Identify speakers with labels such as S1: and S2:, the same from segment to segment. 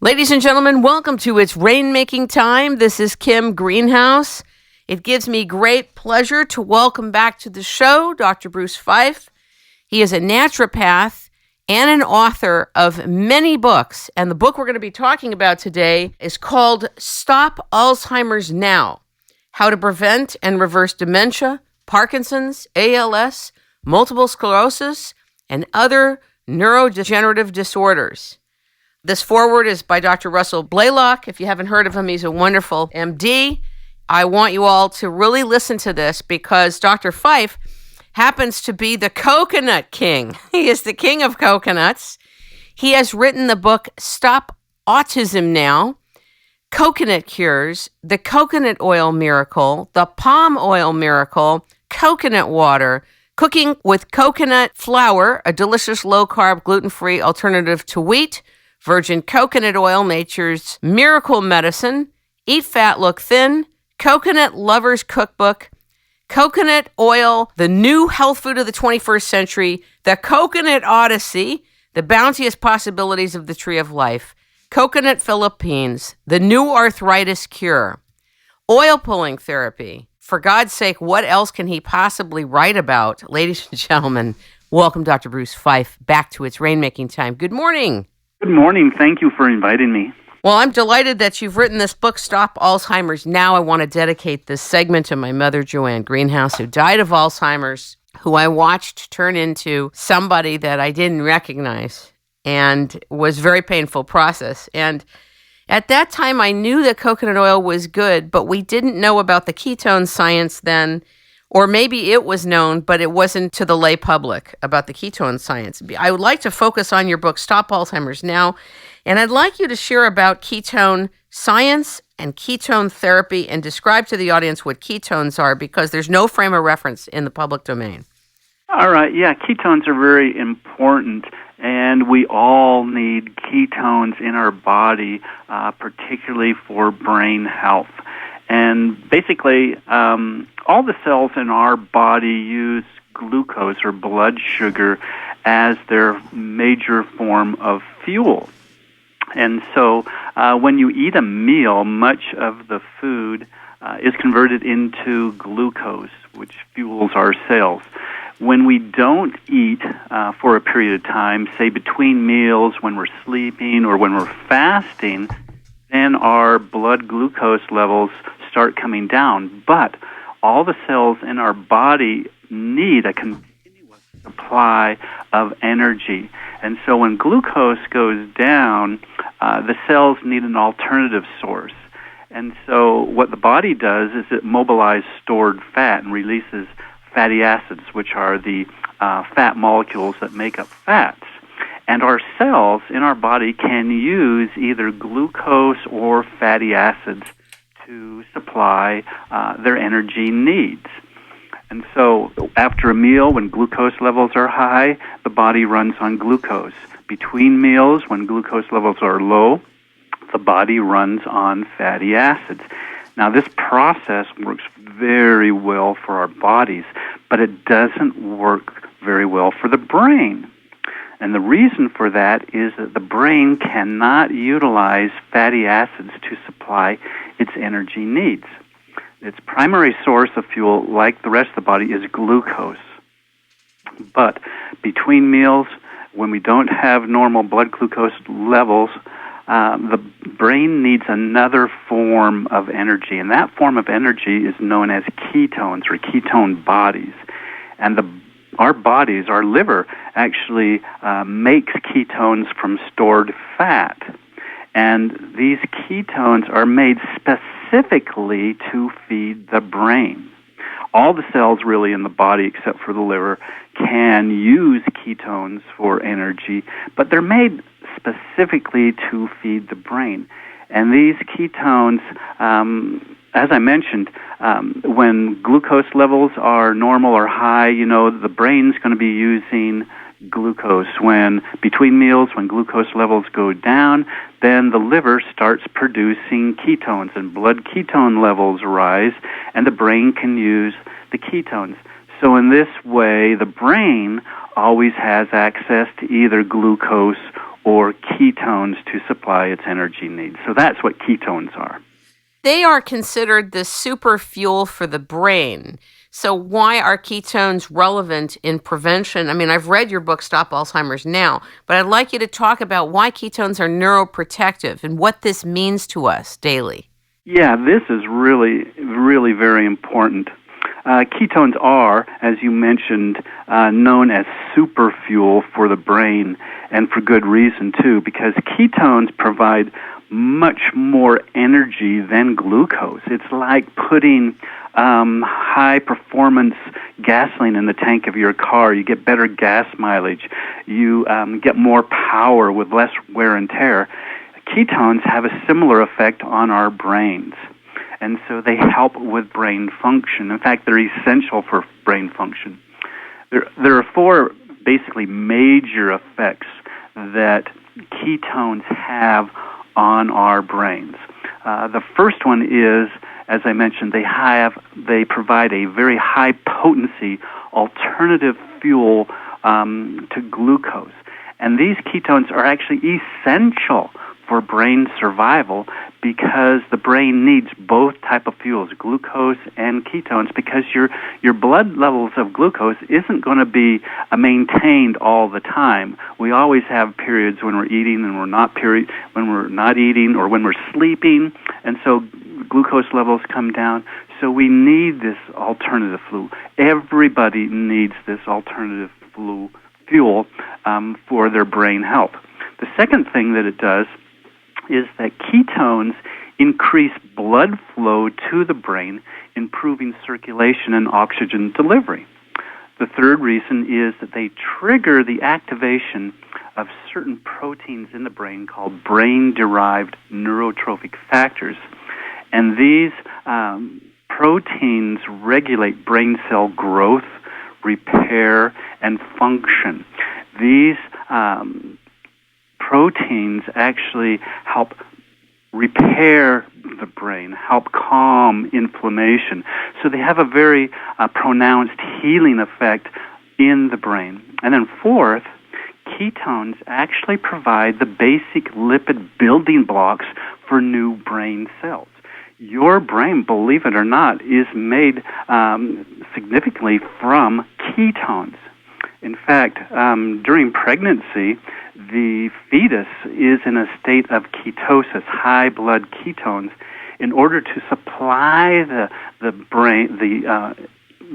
S1: Ladies and gentlemen, welcome to It's Rainmaking Time. This is Kim Greenhouse. It gives me great pleasure to welcome back to the show Dr. Bruce Fife. He is a naturopath and an author of many books. And the book we're going to be talking about today is called Stop Alzheimer's Now: How to Prevent and Reverse Dementia, Parkinson's, ALS, Multiple Sclerosis, and Other Neurodegenerative Disorders. This foreword is by Dr. Russell Blaylock. If you haven't heard of him, he's a wonderful MD. I want you all to really listen to this because Dr. Fife happens to be the coconut king. He is the king of coconuts. He has written the book Stop Autism Now, Coconut Cures, The Coconut Oil Miracle, The Palm Oil Miracle, Coconut Water, Cooking with Coconut Flour, a delicious low-carb, gluten-free alternative to wheat, Virgin Coconut Oil, Nature's Miracle Medicine, Eat Fat, Look Thin, Coconut Lovers Cookbook, Coconut Oil, the new health food of the 21st century, The Coconut Odyssey, The Bounteous Possibilities of the Tree of Life, Coconut Philippines, The New Arthritis Cure, Oil Pulling Therapy. For God's sake, what else can he possibly write about? Ladies and gentlemen, welcome Dr. Bruce Fife back to It's Rainmaking Time. Good morning.
S2: Good morning. Thank you for inviting me.
S1: Well, I'm delighted that you've written this book, Stop Alzheimer's Now. I want to dedicate this segment to my mother, Joanne Greenhouse, who died of Alzheimer's, who I watched turn into somebody that I didn't recognize, and was a very painful process. And at that time, I knew that coconut oil was good, but we didn't know about the ketone science then. Or maybe it was known, but it wasn't to the lay public about the ketone science. I would like to focus on your book, Stop Alzheimer's Now, and I'd like you to share about ketone science and ketone therapy and describe to the audience what ketones are, because there's no frame of reference in the public domain.
S2: All right. Yeah, ketones are very important, and we all need ketones in our body, particularly for brain health. And basically, all the cells in our body use glucose or blood sugar as their major form of fuel. And so when you eat a meal, much of the food is converted into glucose, which fuels our cells. When we don't eat for a period of time, say between meals, when we're sleeping or when we're fasting, then our blood glucose levels start coming down. But all the cells in our body need a continuous supply of energy. And so when glucose goes down, the cells need an alternative source. And so what the body does is it mobilizes stored fat and releases fatty acids, which are the fat molecules that make up fats. And our cells in our body can use either glucose or fatty acids to supply their energy needs. And so after a meal, when glucose levels are high, the body runs on glucose. Between meals, when glucose levels are low, the body runs on fatty acids. Now, this process works very well for our bodies, but it doesn't work very well for the brain. And the reason for that is that the brain cannot utilize fatty acids to supply its energy needs. Its primary source of fuel, like the rest of the body, is glucose. But between meals, when we don't have normal blood glucose levels, the brain needs another form of energy, and that form of energy is known as ketones or ketone bodies. And our bodies, our liver, actually makes ketones from stored fat. And these ketones are made specifically to feed the brain. All the cells really in the body, except for the liver, can use ketones for energy, but they're made specifically to feed the brain. And these ketones, as I mentioned, when glucose levels are normal or high, the brain's going to be using glucose. When between meals, when glucose levels go down, then the liver starts producing ketones, and blood ketone levels rise, and the brain can use the ketones. So in this way, the brain always has access to either glucose or ketones to supply its energy needs. So that's what ketones are.
S1: They are considered the super fuel for the brain. So why are ketones relevant in prevention? I mean, I've read your book, Stop Alzheimer's Now, but I'd like you to talk about why ketones are neuroprotective and what this means to us daily.
S2: Yeah, this is really, really very important. Ketones are, as you mentioned, known as super fuel for the brain, and for good reason, too, because ketones provide much more energy than glucose. It's like putting high-performance gasoline in the tank of your car. You get better gas mileage. You get more power with less wear and tear. Ketones have a similar effect on our brains, and so they help with brain function. In fact, they're essential for brain function. There are four basically major effects that ketones have on our brains. The first one is, as I mentioned, they provide a very high potency alternative fuel to glucose. And these ketones are actually essential for brain survival because the brain needs both type of fuels, glucose and ketones, because your blood levels of glucose isn't going to be maintained all the time. We always have periods when we're eating and when we're not eating, or when we're sleeping, and so glucose levels come down. So we need this alternative fuel. Everybody needs this alternative fuel for their brain health. The second thing that it does is that ketones increase blood flow to the brain, improving circulation and oxygen delivery. The third reason is that they trigger the activation of certain proteins in the brain called brain-derived neurotrophic factors. And these proteins regulate brain cell growth, repair, and function. These proteins actually help repair the brain, help calm inflammation. So they have a very pronounced healing effect in the brain. And then fourth, ketones actually provide the basic lipid building blocks for new brain cells. Your brain, believe it or not, is made significantly from ketones. In fact, during pregnancy, the fetus is in a state of ketosis, high blood ketones, in order to supply the brain, the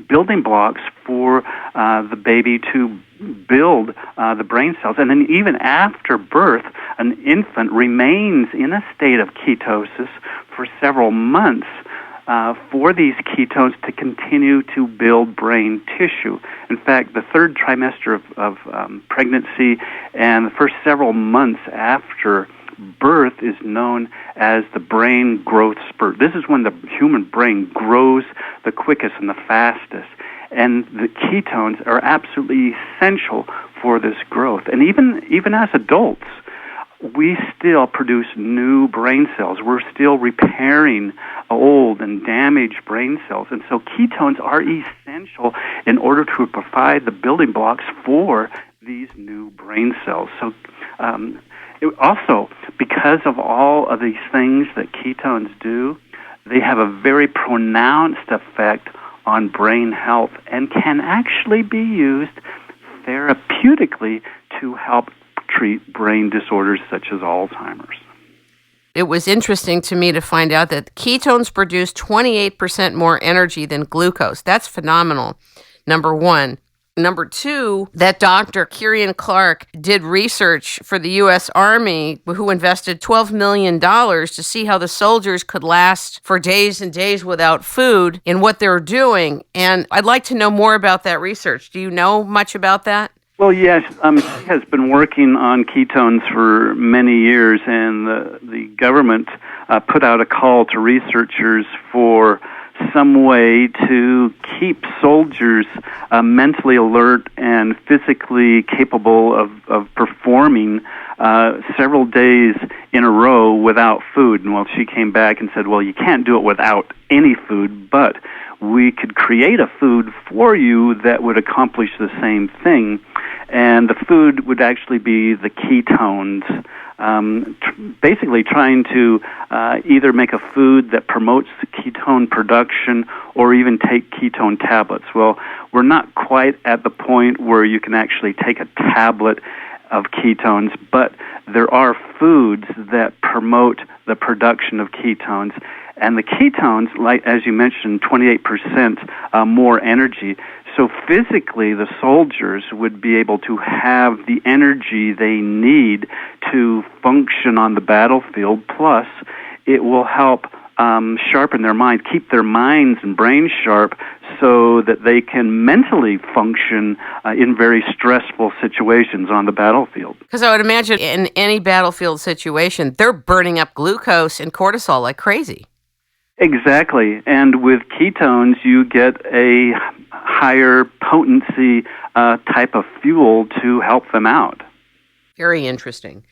S2: building blocks for the baby to build the brain cells. And then even after birth, an infant remains in a state of ketosis for several months for these ketones to continue to build brain tissue. In fact, the third trimester of pregnancy and the first several months after birth is known as the brain growth spurt. This is when the human brain grows the quickest and the fastest. And the ketones are absolutely essential for this growth. And even as adults, we still produce new brain cells. We're still repairing old and damaged brain cells. And so ketones are essential in order to provide the building blocks for these new brain cells. So also, because of all of these things that ketones do, they have a very pronounced effect on brain health and can actually be used therapeutically to help treat brain disorders such as Alzheimer's.
S1: It was interesting to me to find out that ketones produce 28% more energy than glucose. That's phenomenal, number one. Number two, that Dr. Kieran Clark did research for the U.S. Army, who invested $12 million to see how the soldiers could last for days and days without food in what they're doing. And I'd like to know more about that research. Do you know much about that?
S2: Well, yes. She has been working on ketones for many years, and the government put out a call to researchers for some way to keep soldiers mentally alert and physically capable of performing several days in a row without food. And well, she came back and said, well, you can't do it without any food, but we could create a food for you that would accomplish the same thing. And the food would actually be the ketones, basically trying to either make a food that promotes the ketone production or even take ketone tablets. Well, we're not quite at the point where you can actually take a tablet of ketones, but there are foods that promote the production of ketones. And the ketones, like as you mentioned, 28% more energy. So physically, the soldiers would be able to have the energy they need to function on the battlefield. Plus, it will help sharpen their mind, keep their minds and brains sharp so that they can mentally function in very stressful situations on the battlefield.
S1: Because I would imagine in any battlefield situation, they're burning up glucose and cortisol like crazy.
S2: Exactly. And with ketones, you get a higher potency type of fuel to help them out.
S1: Very interesting.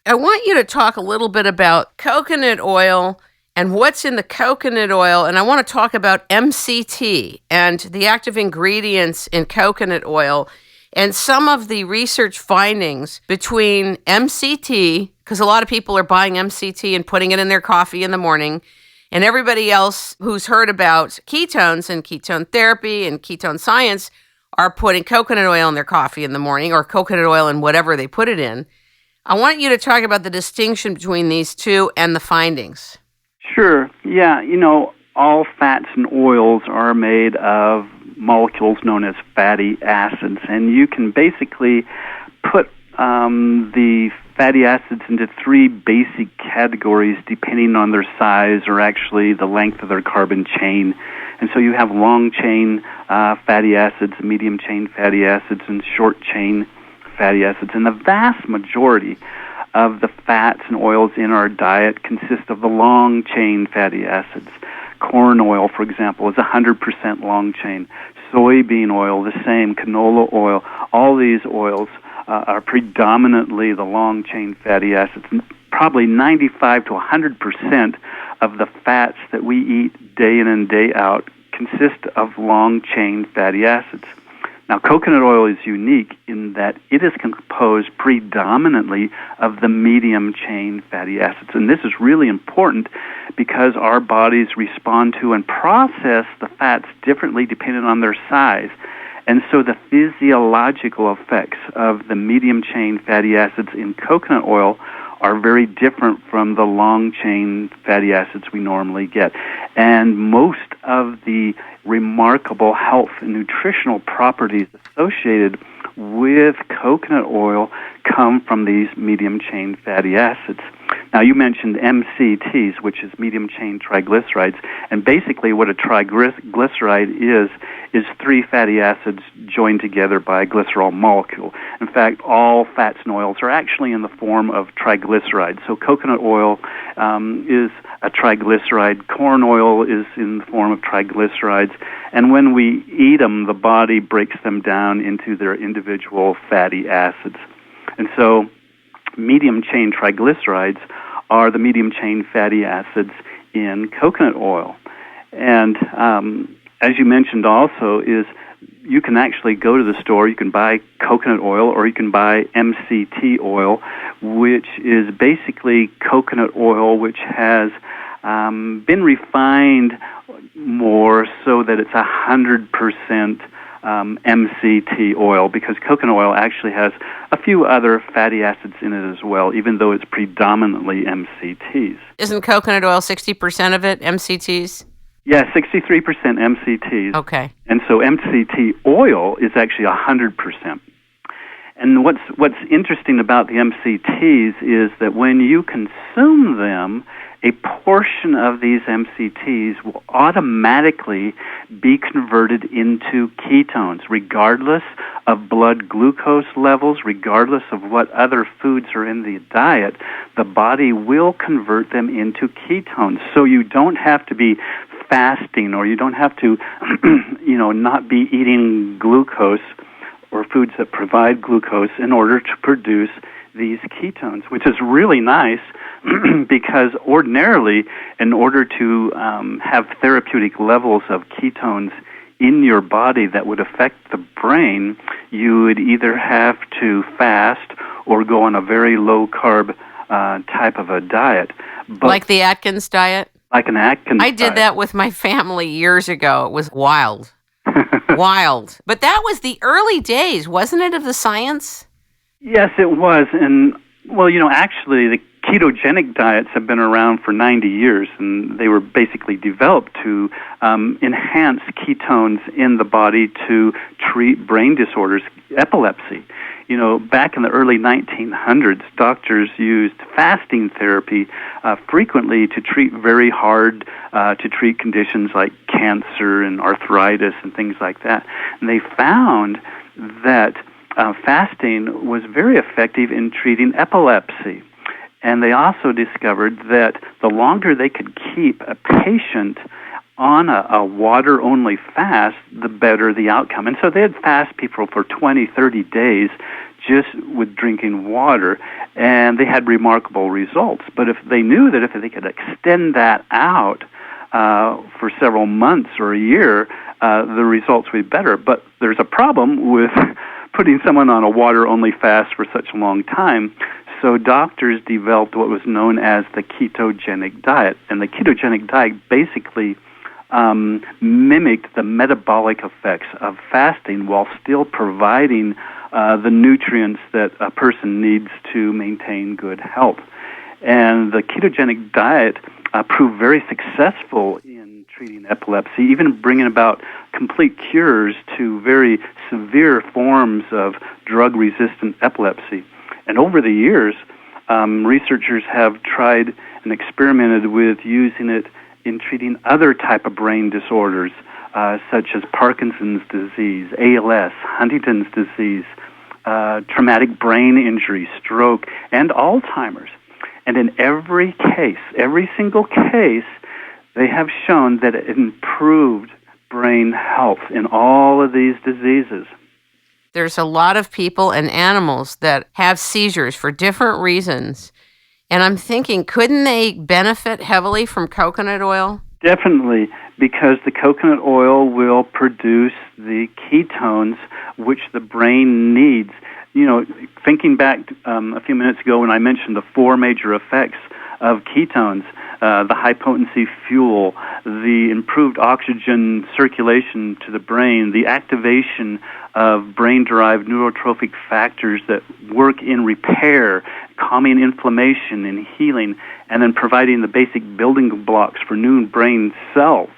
S1: I want you to talk a little bit about coconut oil and what's in the coconut oil, and I want to talk about MCT and the active ingredients in coconut oil and some of the research findings between MCT, because a lot of people are buying MCT and putting it in their coffee in the morning, and everybody else who's heard about ketones and ketone therapy and ketone science are putting coconut oil in their coffee in the morning or coconut oil in whatever they put it in. I want you to talk about the distinction between these two and the findings.
S2: Sure. Yeah, all fats and oils are made of molecules known as fatty acids, and you can basically put the fatty acids into three basic categories depending on their size or actually the length of their carbon chain. And so you have long-chain fatty acids, medium-chain fatty acids, and short-chain fatty acids. And the vast majority of the fats and oils in our diet consist of the long-chain fatty acids. Corn oil, for example, is 100% long-chain. Soybean oil, the same. Canola oil, all these oils are predominantly the long-chain fatty acids. Probably 95 to 100% of the fats that we eat day in and day out consist of long-chain fatty acids. Now, coconut oil is unique in that it is composed predominantly of the medium-chain fatty acids. And this is really important because our bodies respond to and process the fats differently depending on their size. And so the physiological effects of the medium-chain fatty acids in coconut oil are very different from the long-chain fatty acids we normally get. And most of the remarkable health and nutritional properties associated with coconut oil come from these medium-chain fatty acids. Now, you mentioned MCTs, which is medium-chain triglycerides, and basically what a triglyceride is three fatty acids joined together by a glycerol molecule. In fact, all fats and oils are actually in the form of triglycerides. So coconut oil is a triglyceride. Corn oil is in the form of triglycerides. And when we eat them, the body breaks them down into their individual fatty acids. And so medium-chain triglycerides are the medium-chain fatty acids in coconut oil. And as you mentioned also, is you can actually go to the store, you can buy coconut oil or you can buy MCT oil, which is basically coconut oil which has been refined more so that it's 100% MCT oil, because coconut oil actually has a few other fatty acids in it as well, even though it's predominantly MCTs.
S1: Isn't coconut oil 60% of it MCTs?
S2: Yeah, 63% MCTs.
S1: Okay.
S2: And so MCT oil is actually 100%. And what's interesting about the MCTs is that when you consume them, a portion of these MCTs will automatically be converted into ketones, regardless of blood glucose levels, regardless of what other foods are in the diet. The body will convert them into ketones. So you don't have to be fasting, or you don't have to, not be eating glucose or foods that provide glucose in order to produce these ketones, which is really nice because ordinarily, in order to have therapeutic levels of ketones in your body that would affect the brain, you would either have to fast or go on a very low-carb type of a diet.
S1: But like the Atkins diet?
S2: Like an Atkins diet.
S1: I did that with my family years ago. It was wild. Wild. But that was the early days, wasn't it, of the science?
S2: Yes, it was. And, well, actually, the ketogenic diets have been around for 90 years, and they were basically developed to enhance ketones in the body to treat brain disorders, epilepsy. Back in the early 1900s, doctors used fasting therapy frequently to treat very hard to treat conditions like cancer and arthritis and things like that. And they found that fasting was very effective in treating epilepsy. And they also discovered that the longer they could keep a patient on a water-only fast, the better the outcome. And so they'd fast people for 20, 30 days just with drinking water, and they had remarkable results. But if they knew that if they could extend that out for several months or a year, the results would be better. But there's a problem with putting someone on a water-only fast for such a long time. So doctors developed what was known as the ketogenic diet. And the ketogenic diet basically mimicked the metabolic effects of fasting while still providing the nutrients that a person needs to maintain good health. And the ketogenic diet proved very successful in treating epilepsy, even bringing about complete cures to very severe forms of drug-resistant epilepsy. And over the years, researchers have tried and experimented with using it in treating other type of brain disorders, such as Parkinson's disease, ALS, Huntington's disease, traumatic brain injury, stroke, and Alzheimer's. And in every case, every single case, they have shown that it improved brain health in all of these diseases.
S1: There's a lot of people and animals that have seizures for different reasons. And I'm thinking, couldn't they benefit heavily from coconut oil?
S2: Definitely, because the coconut oil will produce the ketones which the brain needs. Thinking back a few minutes ago when I mentioned the four major effects of ketones, the high-potency fuel, the improved oxygen circulation to the brain, the activation of brain-derived neurotrophic factors that work in repair, calming inflammation and healing, and then providing the basic building blocks for new brain cells.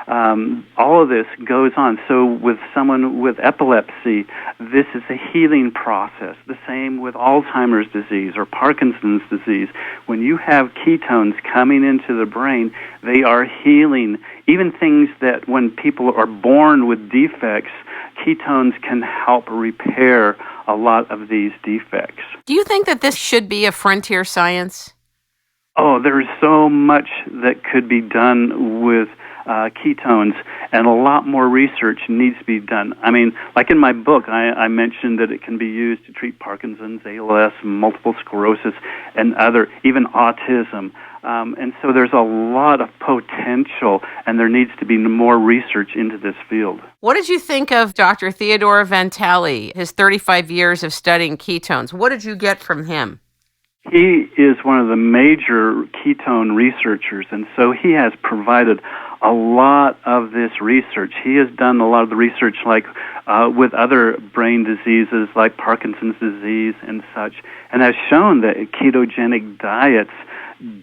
S2: All of this goes on. So with someone with epilepsy, this is a healing process. The same with Alzheimer's disease or Parkinson's disease. When you have ketones coming into the brain, they are healing. Even things that when people are born with defects, ketones can help repair a lot of these defects.
S1: Do you think that this should be a frontier science?
S2: Oh, there is so much that could be done with ketones, and a lot more research needs to be done. I mean, like in my book, I mentioned that it can be used to treat Parkinson's, ALS, multiple sclerosis, and even autism. And so there's a lot of potential, and there needs to be more research into this field.
S1: What did you think of Dr. Theodore Vantali, his 35 years of studying ketones? What did you get from him?
S2: He is one of the major ketone researchers, and so he has provided a lot of this research. He has done a lot of the research like with other brain diseases like Parkinson's disease and such, and has shown that ketogenic diets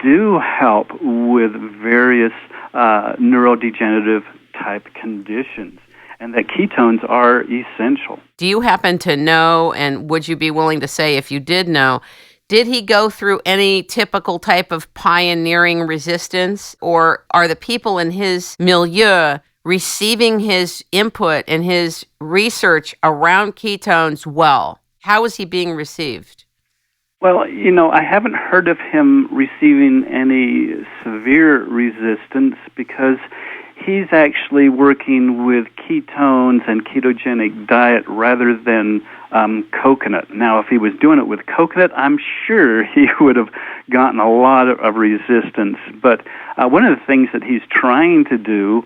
S2: do help with various neurodegenerative type conditions, and that ketones are essential.
S1: Do you happen to know, and would you be willing to say if you did know, did he go through any typical type of pioneering resistance, or are the people in his milieu receiving his input and his research around ketones well? How is he being received?
S2: Well, I haven't heard of him receiving any severe resistance because he's actually working with ketones and ketogenic diet rather than coconut. Now, if he was doing it with coconut, I'm sure he would have gotten a lot of resistance. But one of the things that he's trying to do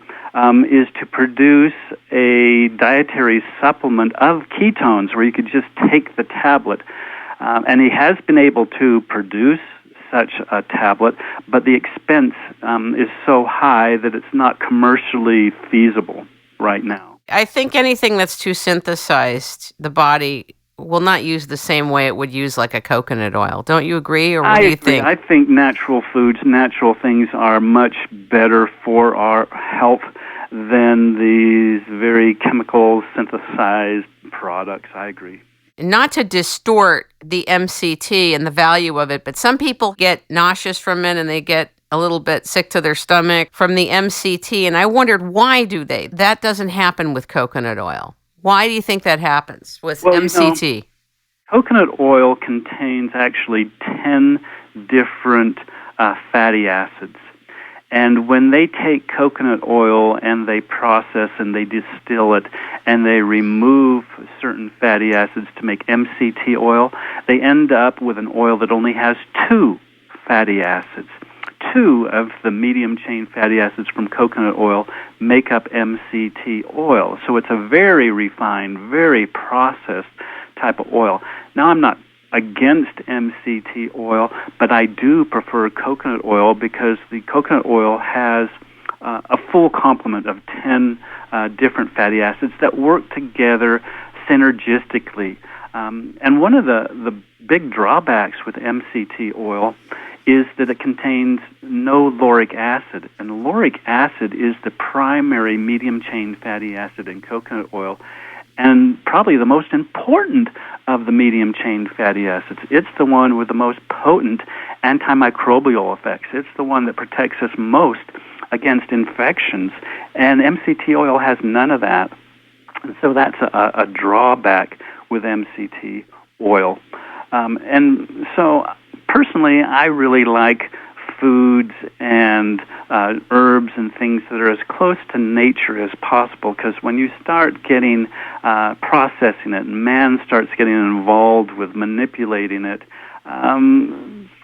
S2: is to produce a dietary supplement of ketones where you could just take the tablet. And he has been able to produce such a tablet, but the expense is so high that it's not commercially feasible right now.
S1: I think anything that's too synthesized, the body will not use the same way it would use like a coconut oil. Don't you agree, or what do you think?
S2: I think natural foods, natural things are much better for our health than these very chemical synthesized products. I agree.
S1: Not to distort the MCT and the value of it, but some people get nauseous from it and they get a little bit sick to their stomach from the MCT, and I wondered, why do they? That doesn't happen with coconut oil. Why do you think that happens with MCT?
S2: Coconut oil contains actually 10 different fatty acids. And when they take coconut oil and they process and they distill it and they remove certain fatty acids to make MCT oil, they end up with an oil that only has 2 fatty acids. 2 of the medium-chain fatty acids from coconut oil make up MCT oil. So it's a very refined, very processed type of oil. Now, I'm not against MCT oil, but I do prefer coconut oil because the coconut oil has a full complement of 10 different fatty acids that work together synergistically. And one of the big drawbacks with MCT oil is that it contains no lauric acid. And lauric acid is the primary medium-chain fatty acid in coconut oil, and probably the most important of the medium-chain fatty acids. It's the one with the most potent antimicrobial effects. It's the one that protects us most against infections. And MCT oil has none of that. And so that's a drawback with MCT oil. And so personally, I really like foods and herbs and things that are as close to nature as possible, because when you start getting processing it and man starts getting involved with manipulating it,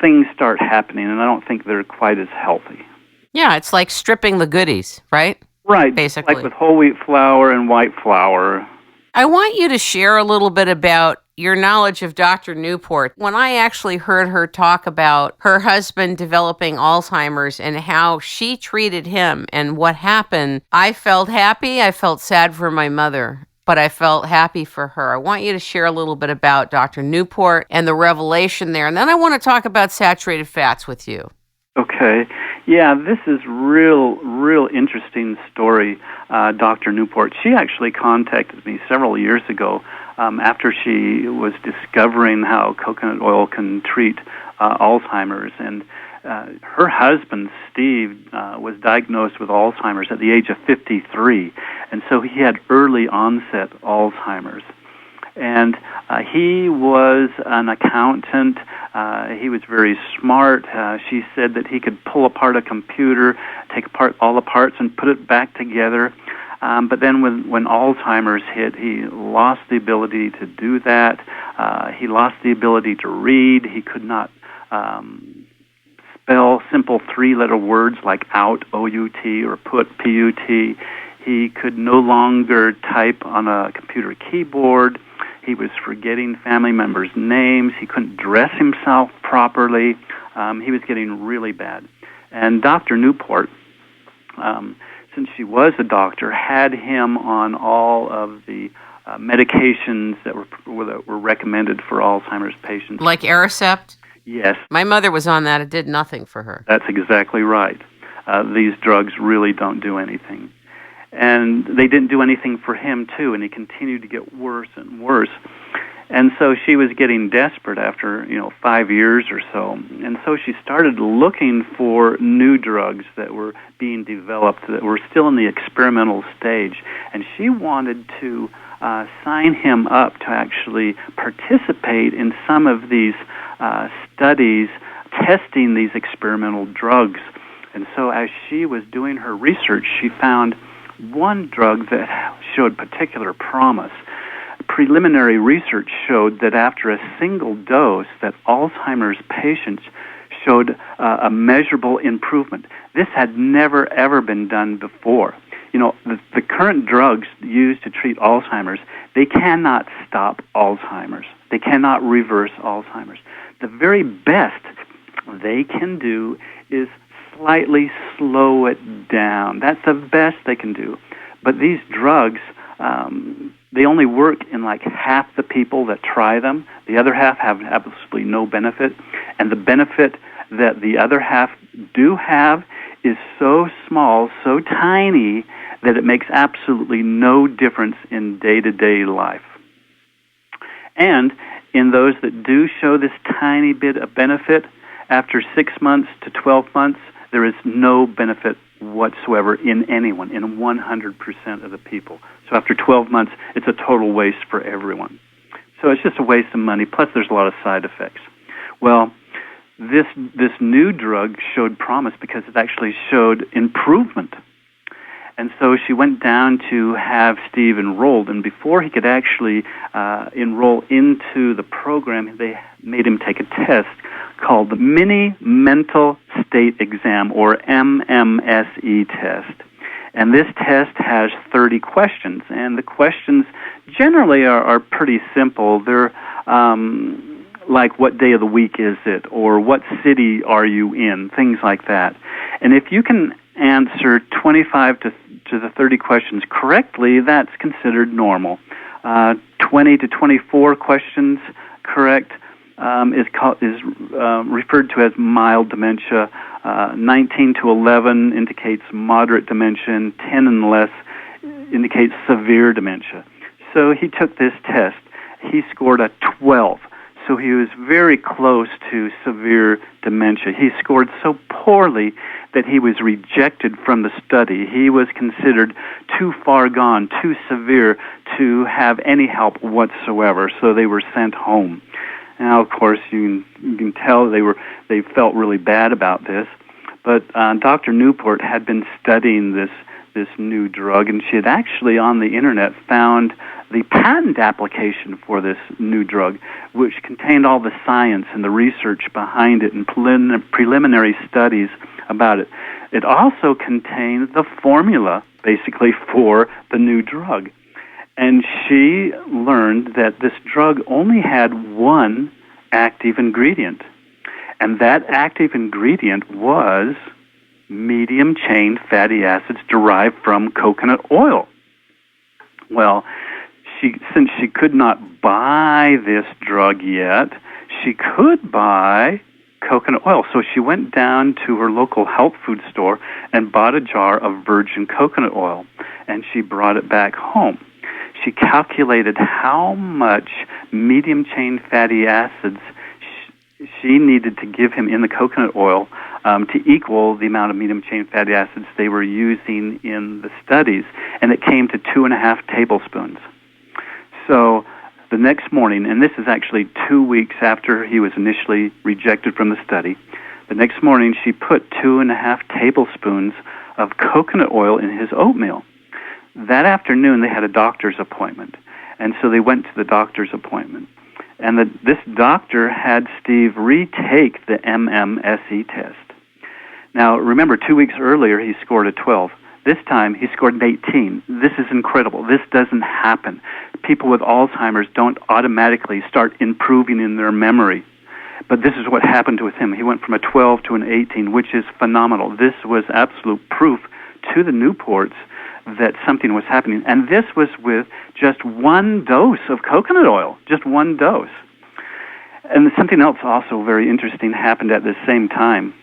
S2: things start happening, and I don't think they're quite as healthy.
S1: Yeah, it's like stripping the goodies, right?
S2: Right,
S1: basically.
S2: Like with whole wheat flour and white flour.
S1: I want you to share a little bit about your knowledge of Dr. Newport. When I actually heard her talk about her husband developing Alzheimer's and how she treated him and what happened, I felt happy. I felt sad for my mother, but I felt happy for her. I want you to share a little bit about Dr. Newport and the revelation there. And then I want to talk about saturated fats with you.
S2: Okay. Yeah, this is real interesting story, Dr. Newport. She actually contacted me several years ago after she was discovering how coconut oil can treat Alzheimer's. And her husband, Steve, was diagnosed with Alzheimer's at the age of 53. And so he had early onset Alzheimer's. And he was an accountant. He was very smart. She said that he could pull apart a computer, take apart all the parts and put it back together. But then when Alzheimer's hit, he lost the ability to do that. He lost the ability to read. He could not spell simple 3-letter words like out, O-U-T, or put, P-U-T. He could no longer type on a computer keyboard. He was forgetting family members' names. He couldn't dress himself properly. He was getting really bad. And Dr. Newport, since she was a doctor, had him on all of the medications that were recommended for Alzheimer's patients.
S1: Like Aricept?
S2: Yes.
S1: My mother was on that. It did nothing for her.
S2: That's exactly right. These drugs really don't do anything. And they didn't do anything for him, too, and he continued to get worse and worse. And so she was getting desperate after, 5 years or so. And so she started looking for new drugs that were being developed that were still in the experimental stage. And she wanted to sign him up to actually participate in some of these studies testing these experimental drugs. And so as she was doing her research, she found one drug that showed particular promise. Preliminary research showed that after a single dose, that Alzheimer's patients showed a measurable improvement. This had never, ever been done before. You know, the current drugs used to treat Alzheimer's, they cannot stop Alzheimer's. They cannot reverse Alzheimer's. The very best they can do is slightly slow it down. That's the best they can do. But these drugs, they only work in like half the people that try them. The other half have absolutely no benefit. And the benefit that the other half do have is so small, so tiny, that it makes absolutely no difference in day-to-day life. And in those that do show this tiny bit of benefit, after 6 months to 12 months, there is no benefit whatsoever in anyone, in 100% of the people. So after 12 months, it's a total waste for everyone. So it's just a waste of money, plus there's a lot of side effects. Well, this new drug showed promise because it actually showed improvement. And so she went down to have Steve enrolled, and before he could actually enroll into the program, they made him take a test called the Mini Mental State Exam, or Mmse Test. And this test has 30 questions, and the questions generally are pretty simple. They're like, what day of the week is it, or what city are you in, things like that. And if you can answer 25 to the 30 questions correctly, that's considered normal. 20 to 24 questions correct is referred to as mild dementia. 19 to 11 indicates moderate dementia. 10 and less indicates severe dementia. So he took this test. He scored a 12. So he was very close to severe dementia. He scored so poorly that he was rejected from the study. He was considered too far gone, too severe to have any help whatsoever, so they were sent home. Now, of course, you can tell they felt really bad about this, but Dr. Newport had been studying this new drug, and she had actually on the internet found the patent application for this new drug, which contained all the science and the research behind it and preliminary studies about it. It also contained the formula, basically, for the new drug. And she learned that this drug only had one active ingredient, and that active ingredient was medium-chain fatty acids derived from coconut oil. Well, since she could not buy this drug yet, she could buy coconut oil. So she went down to her local health food store and bought a jar of virgin coconut oil, and she brought it back home. She calculated how much medium-chain fatty acids she needed to give him in the coconut oil to equal the amount of medium-chain fatty acids they were using in the studies, and it came to 2.5 tablespoons. So the next morning, and this is actually 2 weeks after he was initially rejected from the study, the next morning she put 2.5 tablespoons of coconut oil in his oatmeal. That afternoon they had a doctor's appointment, and so they went to the doctor's appointment. And this doctor had Steve retake the Mmse test. Now, remember, 2 weeks earlier he scored a 12. This time he scored an 18. This is incredible. This doesn't happen. People with Alzheimer's don't automatically start improving in their memory. But this is what happened with him. He went from a 12 to an 18, which is phenomenal. This was absolute proof to the Newports that something was happening. And this was with just one dose of coconut oil, just one dose. And something else also very interesting happened at the same time.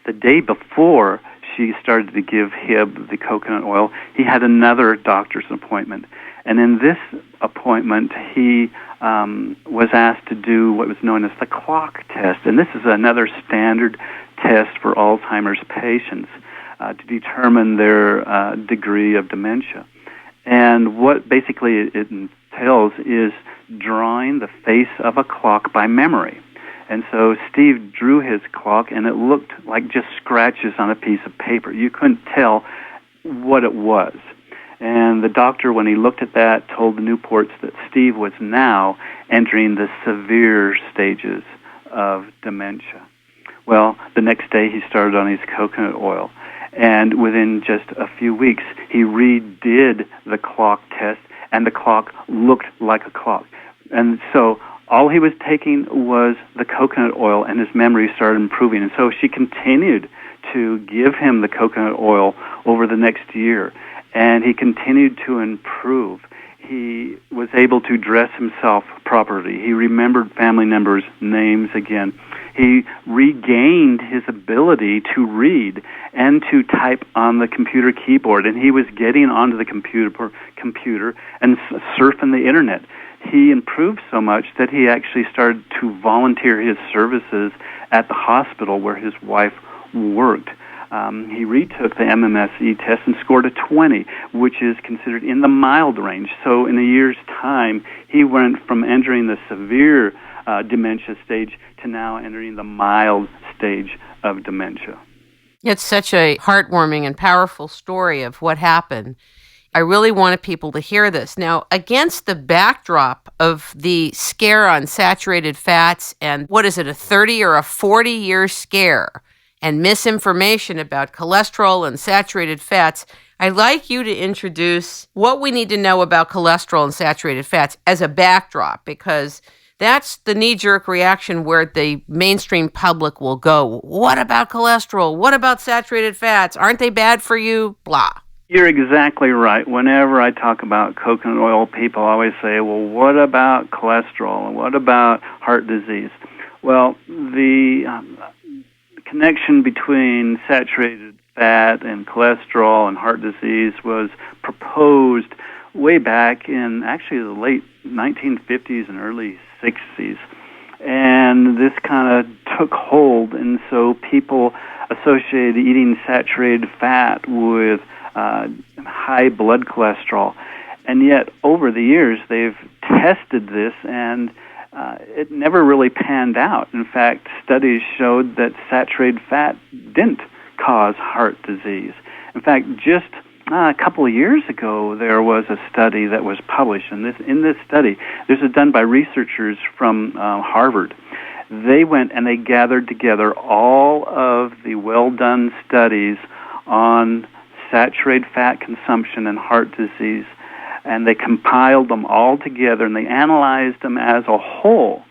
S2: The day before she started to give him the coconut oil, he had another doctor's appointment. And in this appointment, he was asked to do what was known as the clock test. And this is another standard test for Alzheimer's patients to determine their degree of dementia. And what basically it entails is drawing the face of a clock by memory. And so Steve drew his clock, and it looked like just scratches on a piece of paper. You couldn't tell what it was. And the doctor, when he looked at that, told the Newports that Steve was now entering the severe stages of dementia. Well, the next day he started on his coconut oil. And within just a few weeks, he redid the clock test, and the clock looked like a clock. And so all he was taking was the coconut oil, and his memory started improving. And so she continued to give him the coconut oil over the next year, and he continued to improve. He was able to dress himself properly. He remembered family members' names again. He regained his ability to read and to type on the computer keyboard, and he was getting onto the computer and surfing the Internet. He improved so much that he actually started to volunteer his services at the hospital where his wife worked. He retook the Mmse test and scored a 20, which is considered in the mild range. So in a year's time, he went from entering the severe dementia stage to now entering the mild stage of dementia.
S1: It's such a heartwarming and powerful story of what happened. I really wanted people to hear this. Now, against the backdrop of the scare on saturated fats and what is it, a 30 or a 40-year scare and misinformation about cholesterol and saturated fats, I'd like you to introduce what we need to know about cholesterol and saturated fats as a backdrop, because that's the knee-jerk reaction where the mainstream public will go, what about cholesterol? What about saturated fats? Aren't they bad for you? Blah.
S2: You're exactly right. Whenever I talk about coconut oil, people always say, well, what about cholesterol? And what about heart disease? Well, the connection between saturated fat and cholesterol and heart disease was proposed way back in actually the late 1950s and early 60s. And this kind of took hold, and so people associated eating saturated fat with high blood cholesterol. And yet, over the years, they've tested this, and it never really panned out. In fact, studies showed that saturated fat didn't cause heart disease. In fact, just a couple of years ago, there was a study that was published, and in this study, this was done by researchers from Harvard. They went and they gathered together all of the well-done studies on saturated fat consumption and heart disease, and they compiled them all together, and they analyzed them as a whole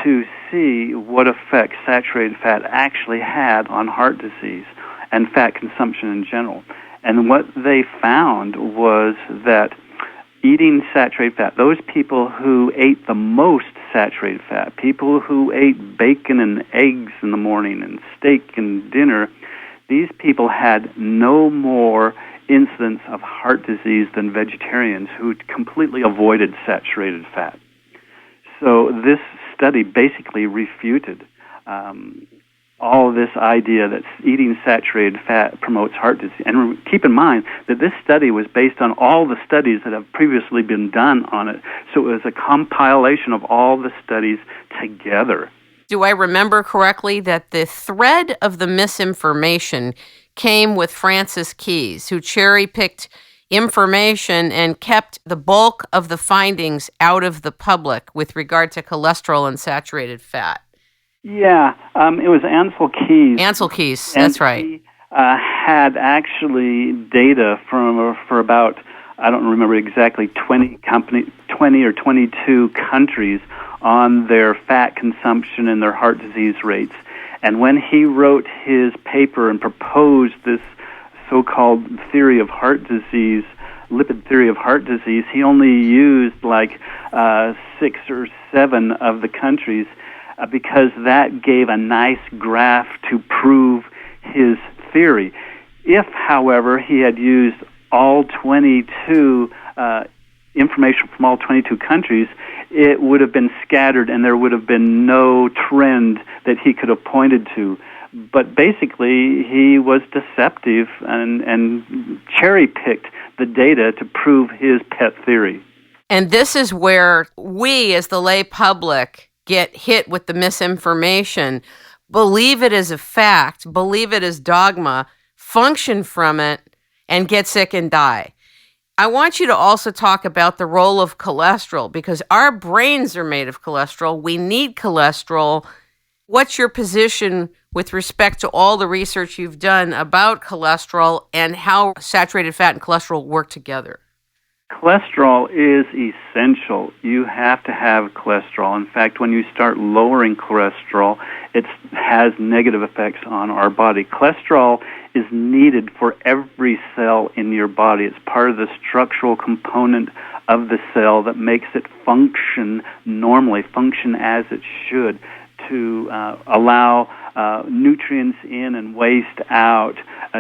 S2: to see what effect saturated fat actually had on heart disease and fat consumption in general. And what they found was that eating saturated fat, those people who ate the most saturated fat, people who ate bacon and eggs in the morning and steak and dinner, these people had no more incidence of heart disease than vegetarians who completely avoided saturated fat. So this study basically refuted all of this idea that eating saturated fat promotes heart disease. And keep in mind that this study was based on all the studies that have previously been done on it. So it was a compilation of all the studies together.
S1: Do I remember correctly that the thread of the misinformation came with Francis Keyes, who cherry-picked information and kept the bulk of the findings out of the public with regard to cholesterol and saturated fat?
S2: Yeah, it was Ansel Keys.
S1: Ansel Keys, that's right.
S2: He had actually data for about, I don't remember exactly, 20 or 22 countries on their fat consumption and their heart disease rates. And when he wrote his paper and proposed this so-called theory of heart disease, lipid theory of heart disease, he only used like 6 or 7 of the countries because that gave a nice graph to prove his theory. If, however, he had used all 22 information from all 22 countries, it would have been scattered and there would have been no trend that he could have pointed to. But basically, he was deceptive and cherry-picked the data to prove his pet theory.
S1: And this is where we, as the lay public, get hit with the misinformation, believe it as a fact, believe it as dogma, function from it, and get sick and die. I want you to also talk about the role of cholesterol, because our brains are made of cholesterol. We need cholesterol. What's your position with respect to all the research you've done about cholesterol and how saturated fat and cholesterol work together?
S2: Cholesterol is essential. You have to have cholesterol. In fact, when you start lowering cholesterol, it has negative effects on our body. Cholesterol is needed for every cell in your body. It's part of the structural component of the cell that makes it function normally, function as it should, to allow nutrients in and waste out.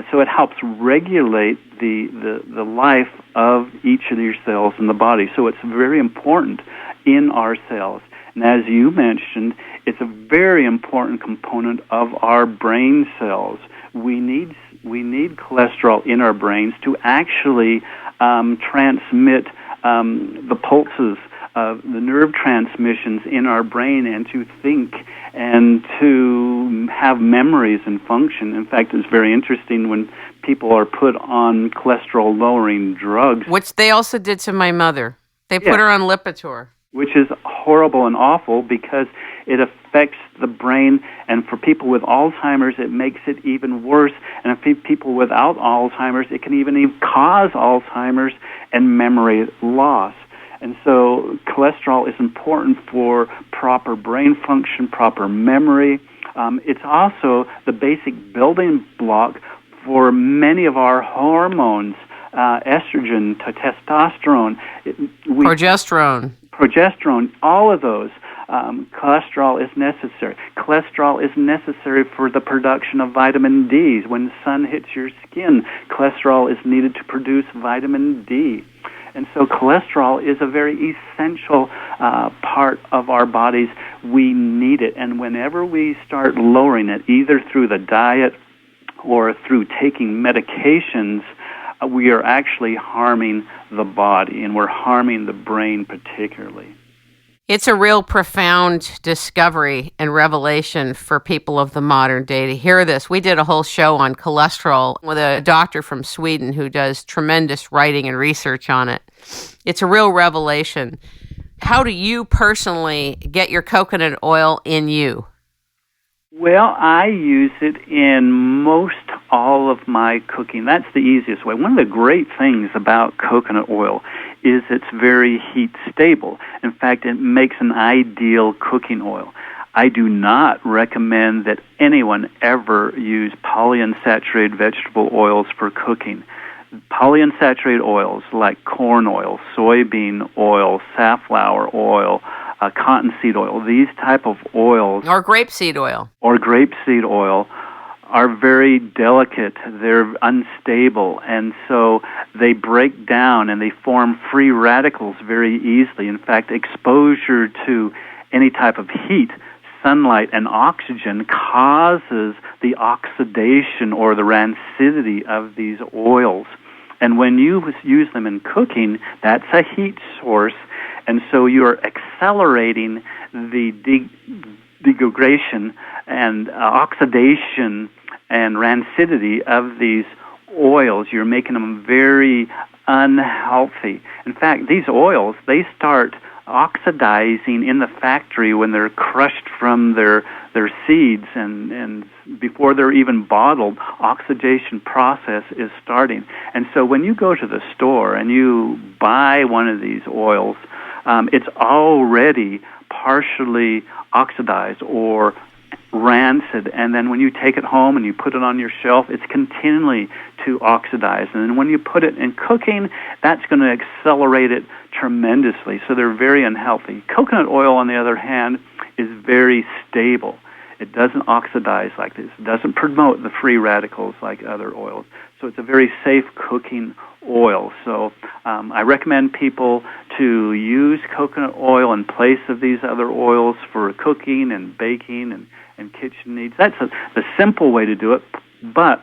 S2: So it helps regulate the life of each of your cells in the body. So it's very important in our cells. And as you mentioned, it's a very important component of our brain cells. We need cholesterol in our brains to actually transmit the pulses of the nerve transmissions in our brain, and to think and to have memories and function. In fact, it's very interesting when people are put on cholesterol-lowering drugs.
S1: Which they also did to my mother. They put her on Lipitor.
S2: Which is horrible and awful because it affects the brain, and for people with Alzheimer's, it makes it even worse. And for people without Alzheimer's, it can even cause Alzheimer's and memory loss. And so cholesterol is important for proper brain function, proper memory. It's also the basic building block for many of our hormones, estrogen, testosterone. Progesterone, all of those. Cholesterol is necessary. Cholesterol is necessary for the production of vitamin D. When the sun hits your skin, cholesterol is needed to produce vitamin D. And so cholesterol is a very essential part of our bodies. We need it. And whenever we start lowering it, either through the diet or through taking medications, we are actually harming the body, and we're harming the brain particularly.
S1: It's a real profound discovery and revelation for people of the modern day to hear this. We did a whole show on cholesterol with a doctor from Sweden who does tremendous writing and research on it. It's a real revelation. How do you personally get your coconut oil in you?
S2: Well, I use it in most all of my cooking. That's the easiest way. One of the great things about coconut oil is it's very heat stable. In fact, it makes an ideal cooking oil. I do not recommend that anyone ever use polyunsaturated vegetable oils for cooking. Polyunsaturated oils like corn oil, soybean oil, safflower oil, cottonseed oil, these type of oils.
S1: Or grapeseed oil.
S2: Are very delicate. They're unstable, and so they break down and they form free radicals very easily. In fact, exposure to any type of heat, sunlight, and oxygen causes the oxidation or the rancidity of these oils. And when you use them in cooking, that's a heat source, and so you're accelerating the degradation and oxidation and rancidity of these oils. You're making them very unhealthy. In fact, these oils, they start oxidizing in the factory when they're crushed from their seeds, and before they're even bottled, oxidation process is starting. And so when you go to the store and you buy one of these oils, it's already partially oxidized or rancid, and then when you take it home and you put it on your shelf, it's continually to oxidize. And then when you put it in cooking, that's going to accelerate it tremendously. So they're very unhealthy. Coconut oil, on the other hand, is very stable. It doesn't oxidize like this. It doesn't promote the free radicals like other oils. So it's a very safe cooking oil. So I recommend people to use coconut oil in place of these other oils for cooking and baking and kitchen needs. That's the simple way to do it. But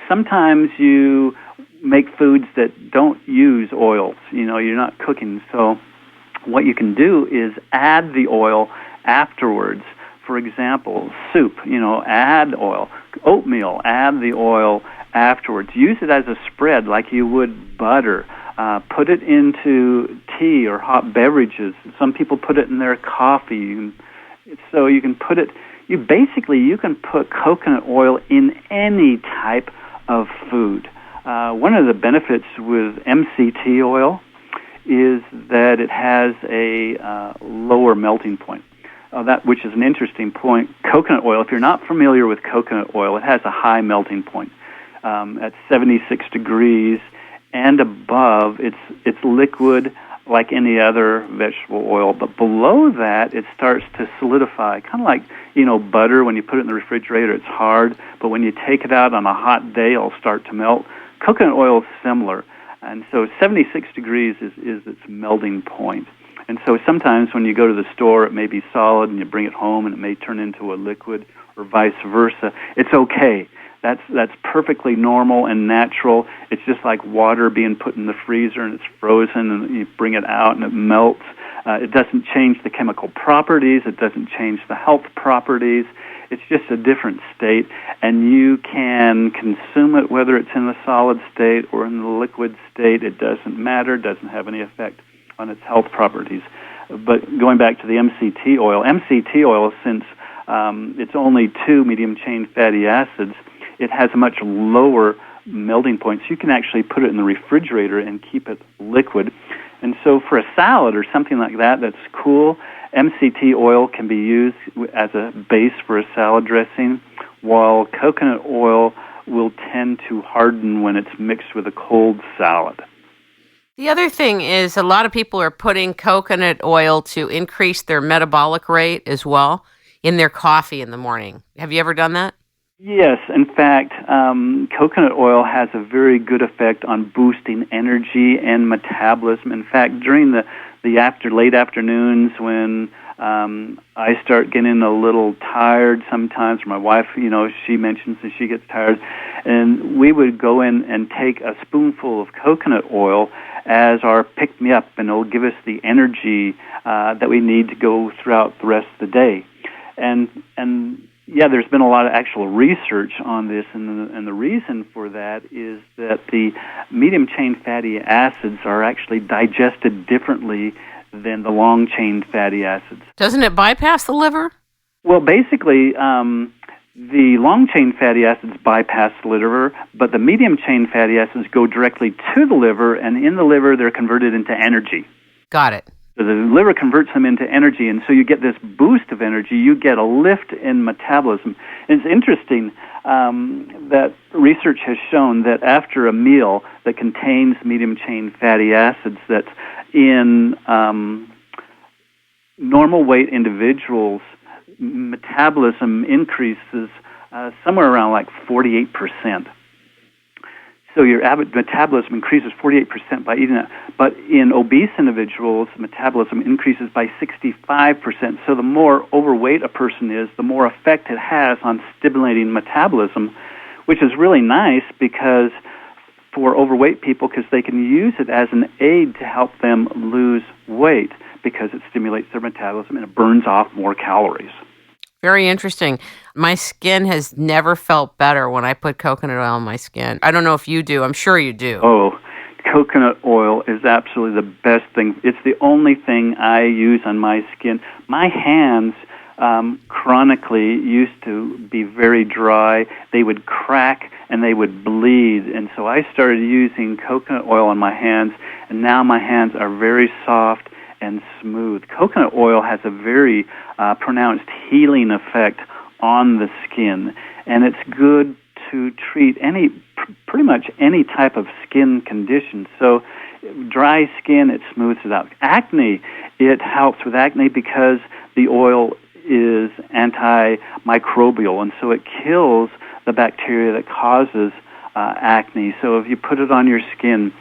S2: sometimes you make foods that don't use oils. You know, you're not cooking. So what you can do is add the oil afterwards. For example, soup, add oil. Oatmeal, add the oil afterwards. Use it as a spread like you would butter. Put it into tea or hot beverages. Some people put it in their coffee. So you can put it, you can put coconut oil in any type of food. One of the benefits with MCT oil is that it has a lower melting point. Which is an interesting point. Coconut oil, if you're not familiar with coconut oil, it has a high melting point. At 76 degrees and above, it's liquid like any other vegetable oil. But below that, it starts to solidify, kind of like, butter. When you put it in the refrigerator, it's hard. But when you take it out on a hot day, it'll start to melt. Coconut oil is similar. And so 76 degrees is its melting point. And so sometimes when you go to the store, it may be solid, and you bring it home, and it may turn into a liquid, or vice versa. It's okay. That's perfectly normal and natural. It's just like water being put in the freezer, and it's frozen, and you bring it out, and it melts. It doesn't change the chemical properties. It doesn't change the health properties. It's just a different state, and you can consume it whether it's in the solid state or in the liquid state. It doesn't matter. It doesn't have any effect on its health properties. But going back to the MCT oil, since it's only 2 medium-chain fatty acids, it has a much lower melting point, so you can actually put it in the refrigerator and keep it liquid. And so for a salad or something like that, that's cool. MCT oil can be used as a base for a salad dressing, while coconut oil will tend to harden when it's mixed with a cold salad.
S1: The other thing is a lot of people are putting coconut oil to increase their metabolic rate as well in their coffee in the morning. Have you ever done that?
S2: Yes. In fact, coconut oil has a very good effect on boosting energy and metabolism. In fact, during the late afternoons when I start getting a little tired sometimes, or my wife, she mentions that she gets tired, and we would go in and take a spoonful of coconut oil as our pick-me-up, and it'll give us the energy that we need to go throughout the rest of the day. And yeah, there's been a lot of actual research on this, and the reason for that is that the medium-chain fatty acids are actually digested differently than the long-chain fatty acids.
S1: Doesn't it bypass the liver?
S2: Well, basically, the long-chain fatty acids bypass the liver, but the medium-chain fatty acids go directly to the liver, and in the liver, they're converted into energy.
S1: Got it.
S2: So the liver converts them into energy, and so you get this boost of energy. You get a lift in metabolism. And it's interesting that research has shown that after a meal that contains medium-chain fatty acids, that in normal weight individuals, metabolism increases somewhere around like 48%. So your metabolism increases 48% by eating that. But in obese individuals, metabolism increases by 65%. So the more overweight a person is, the more effect it has on stimulating metabolism, which is really nice because for overweight people, because they can use it as an aid to help them lose weight because it stimulates their metabolism and it burns off more calories.
S1: Very interesting. My skin has never felt better when I put coconut oil on my skin. I don't know if you do. I'm sure you do.
S2: Oh, coconut oil is absolutely the best thing. It's the only thing I use on my skin. My hands chronically used to be very dry. They would crack and they would bleed. And so I started using coconut oil on my hands, and now my hands are very soft and smooth. Coconut oil has a very pronounced healing effect on the skin, and it's good to treat pretty much any type of skin condition. So dry skin, it smooths it out. Acne, it helps with acne because the oil is antimicrobial, and so it kills the bacteria that causes acne. So if you put it on your skin,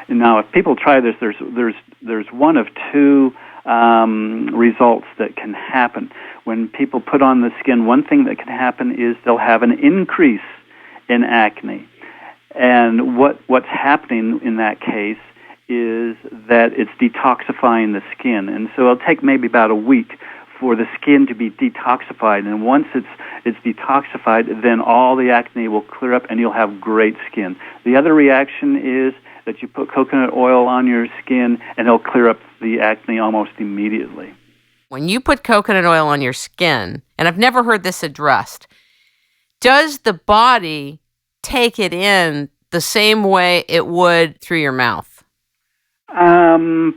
S2: now if people try this, there's one of two results that can happen. When people put on the skin, one thing that can happen is they'll have an increase in acne. And what's happening in that case is that it's detoxifying the skin. And so it'll take maybe about a week for the skin to be detoxified. And once it's detoxified, then all the acne will clear up and you'll have great skin. The other reaction is that you put coconut oil on your skin and it'll clear up the acne almost immediately.
S1: When you put coconut oil on your skin, and I've never heard this addressed, does the body take it in the same way it would through your mouth?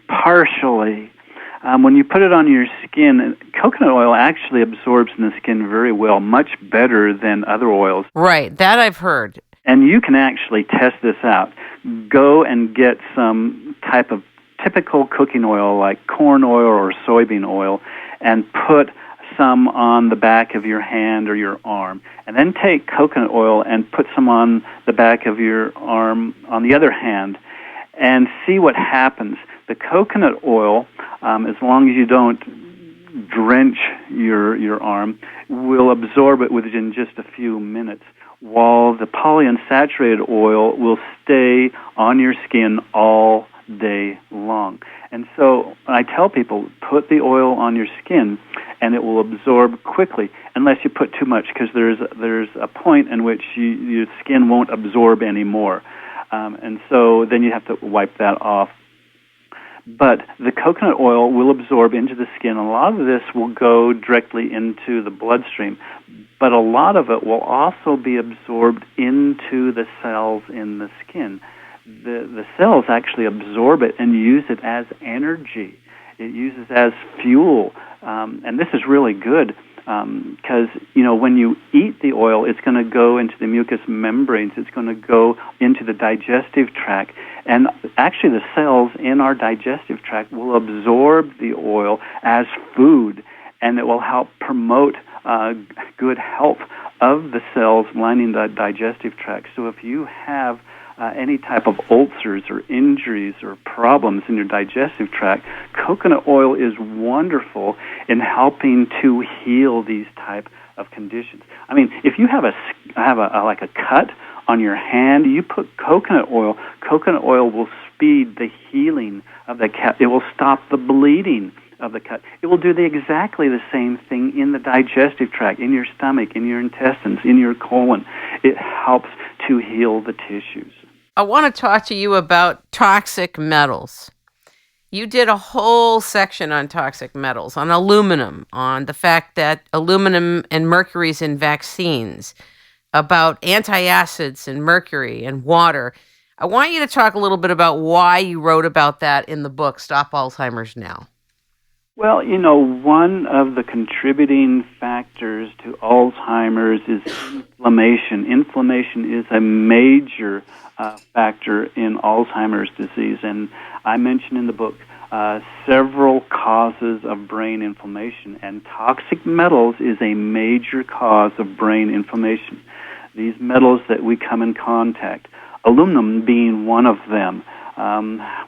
S2: Partially. When you put it on your skin, coconut oil actually absorbs in the skin very well, much better than other oils.
S1: Right, that I've heard.
S2: And you can actually test this out. Go and get some type of typical cooking oil like corn oil or soybean oil and put some on the back of your hand or your arm. And then take coconut oil and put some on the back of your arm on the other hand and see what happens. The coconut oil, as long as you don't drench your arm, will absorb it within just a few minutes, while the polyunsaturated oil will stay on your skin all day long. And so I tell people, put the oil on your skin, and it will absorb quickly, unless you put too much, because there's a point in which your skin won't absorb anymore. And so then you have to wipe that off. But the coconut oil will absorb into the skin. A lot of this will go directly into the bloodstream, but a lot of it will also be absorbed into the cells in the skin. The cells actually absorb it and use it as energy. It uses as fuel, and this is really good because, when you eat the oil, it's going to go into the mucous membranes. It's going to go into the digestive tract. And actually the cells in our digestive tract will absorb the oil as food, and it will help promote good health of the cells lining the digestive tract. So if you have any type of ulcers or injuries or problems in your digestive tract, coconut oil is wonderful in helping to heal these type of conditions. I mean, if you have like a cut on your hand, you put coconut oil will speed the healing of the cut. It will stop the bleeding of the cut. It will do exactly the same thing in the digestive tract, in your stomach, in your intestines, in your colon. It helps to heal the tissues.
S1: I want to talk to you about toxic metals. You did a whole section on toxic metals, on aluminum, on the fact that aluminum and mercury is in vaccines, about antacids and mercury and water. I want you to talk a little bit about why you wrote about that in the book, Stop Alzheimer's Now.
S2: Well, one of the contributing factors to Alzheimer's is inflammation. Inflammation is a major factor in Alzheimer's disease, and I mention in the book several causes of brain inflammation, and toxic metals is a major cause of brain inflammation. These metals that we come in contact, aluminum being one of them.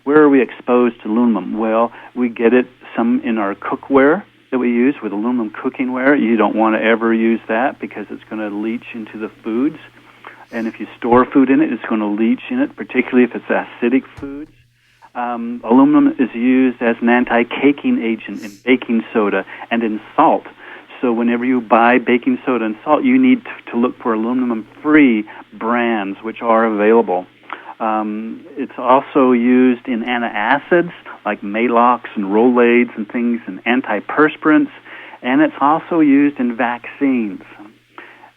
S2: Where are we exposed to aluminum? Well, we get it some in our cookware that we use with aluminum cooking ware. You don't want to ever use that because it's going to leach into the foods. And if you store food in it, it's going to leach in it, particularly if it's acidic foods. Aluminum is used as an anti-caking agent in baking soda and in salt. So whenever you buy baking soda and salt, you need to look for aluminum-free brands, which are available. It's also used in antacids like Maalox and Rolaids and things, and antiperspirants, and it's also used in vaccines.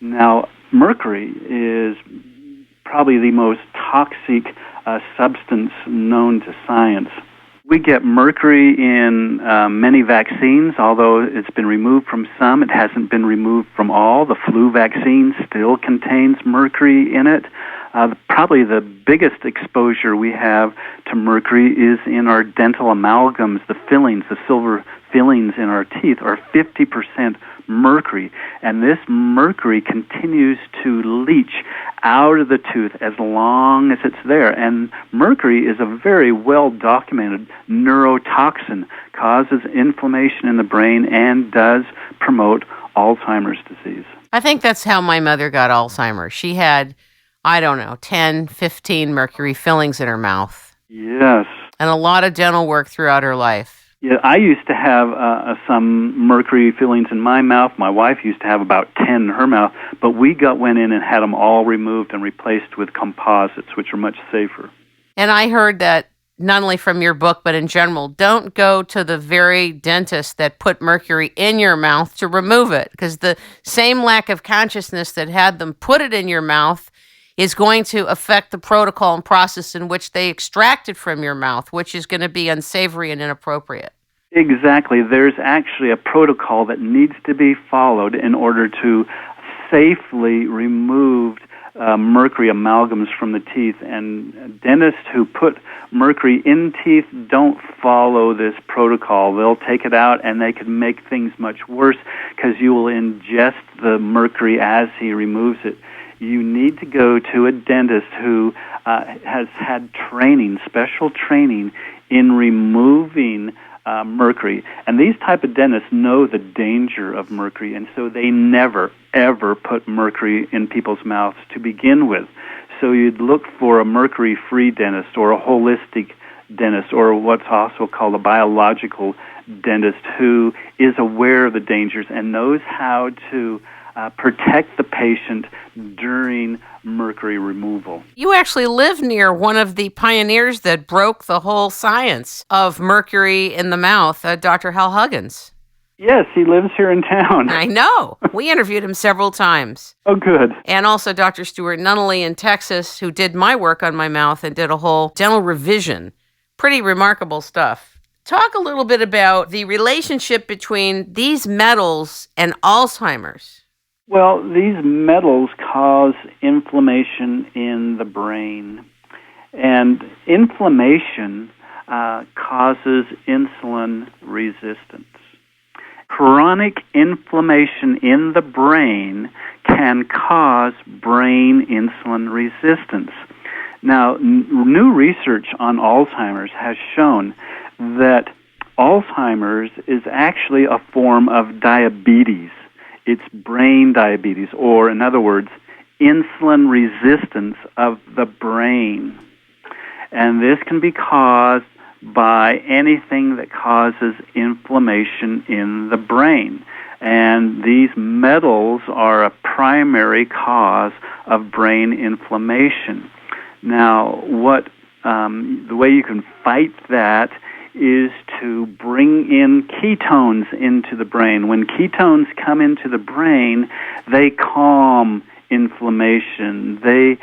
S2: Now, mercury is probably the most toxic substance known to science. We get mercury in many vaccines, although it's been removed from some. It hasn't been removed from all. The flu vaccine still contains mercury in it. Probably the biggest exposure we have to mercury is in our dental amalgams. The fillings, the silver fillings in our teeth are 50% mercury, and this mercury continues to leach out of the tooth as long as it's there. And mercury is a very well-documented neurotoxin, causes inflammation in the brain, and does promote Alzheimer's disease.
S1: I think that's how my mother got Alzheimer's. She had, 10, 15 mercury fillings in her mouth.
S2: Yes.
S1: And a lot of dental work throughout her life.
S2: Yeah, I used to have some mercury fillings in my mouth. My wife used to have about 10 in her mouth, but we went in and had them all removed and replaced with composites, which are much safer.
S1: And I heard that not only from your book, but in general, don't go to the very dentist that put mercury in your mouth to remove it, because the same lack of consciousness that had them put it in your mouth is going to affect the protocol and process in which they extract it from your mouth, which is going to be unsavory and inappropriate.
S2: Exactly. There's actually a protocol that needs to be followed in order to safely remove mercury amalgams from the teeth. And dentists who put mercury in teeth don't follow this protocol. They'll take it out, and they can make things much worse because you will ingest the mercury as he removes it. You need to go to a dentist who has had training, special training in removing mercury. And these type of dentists know the danger of mercury, and so they never, ever put mercury in people's mouths to begin with. So you'd look for a mercury-free dentist or a holistic dentist or what's also called a biological dentist who is aware of the dangers and knows how to protect the patient during mercury removal.
S1: You actually live near one of the pioneers that broke the whole science of mercury in the mouth, Dr. Hal Huggins.
S2: Yes, he lives here in town.
S1: I know. We interviewed him several times.
S2: Oh, good.
S1: And also Dr. Stuart Nunnally in Texas, who did my work on my mouth and did a whole dental revision. Pretty remarkable stuff. Talk a little bit about the relationship between these metals and Alzheimer's.
S2: Well, these metals cause inflammation in the brain, and inflammation causes insulin resistance. Chronic inflammation in the brain can cause brain insulin resistance. Now, new research on Alzheimer's has shown that Alzheimer's is actually a form of diabetes. It's brain diabetes, or in other words, insulin resistance of the brain. And this can be caused by anything that causes inflammation in the brain. And these metals are a primary cause of brain inflammation. Now, the way you can fight that is to bring in ketones into the brain. When ketones come into the brain, they calm inflammation. They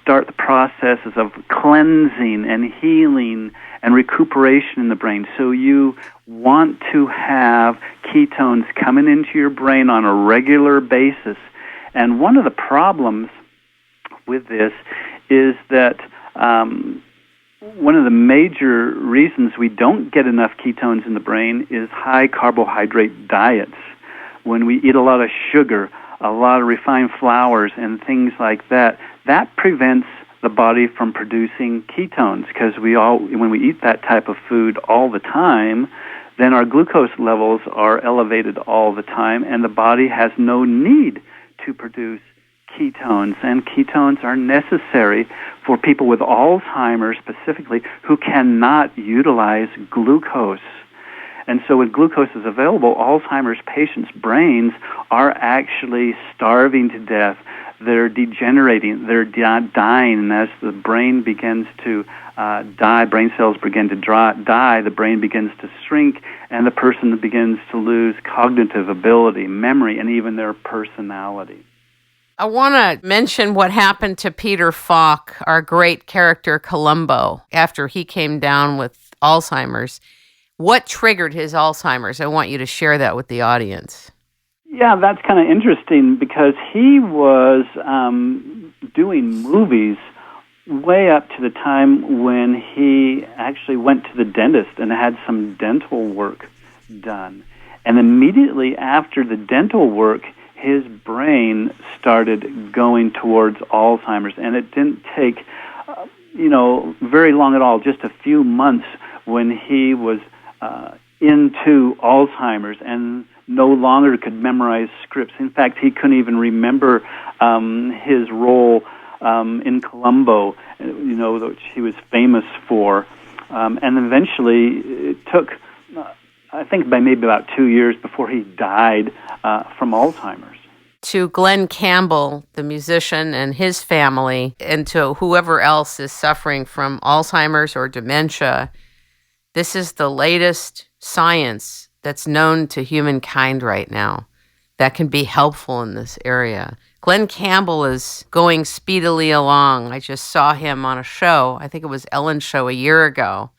S2: start the processes of cleansing and healing and recuperation in the brain. So you want to have ketones coming into your brain on a regular basis. And one of the problems with this is that one of the major reasons we don't get enough ketones in the brain is high carbohydrate diets. When we eat a lot of sugar, a lot of refined flours, and things like that, that prevents the body from producing ketones, because when we eat that type of food all the time, then our glucose levels are elevated all the time, and the body has no need to produce ketones. And ketones are necessary for people with Alzheimer's specifically who cannot utilize glucose. And so when glucose is available, Alzheimer's patients' brains are actually starving to death. They're degenerating. They're dying. And as the brain begins to die, brain cells begin to die, the brain begins to shrink, and the person begins to lose cognitive ability, memory, and even their personality.
S1: I want to mention what happened to Peter Falk, our great character Columbo, after he came down with Alzheimer's. What triggered his Alzheimer's? I want you to share that with the audience.
S2: Yeah, that's kind of interesting because he was doing movies way up to the time when he actually went to the dentist and had some dental work done. And immediately after the dental work, his brain started going towards Alzheimer's. And it didn't take, very long at all, just a few months when he was into Alzheimer's and no longer could memorize scripts. In fact, he couldn't even remember his role in Columbo, which he was famous for. And eventually, it took
S3: I think by maybe about 2 years before he died from Alzheimer's.
S1: To Glenn Campbell, the musician, and his family, and to whoever else is suffering from Alzheimer's or dementia, this is the latest science that's known to humankind right now that can be helpful in this area. Glenn Campbell is going speedily along. I just saw him on a show, I think it was Ellen's show a year ago,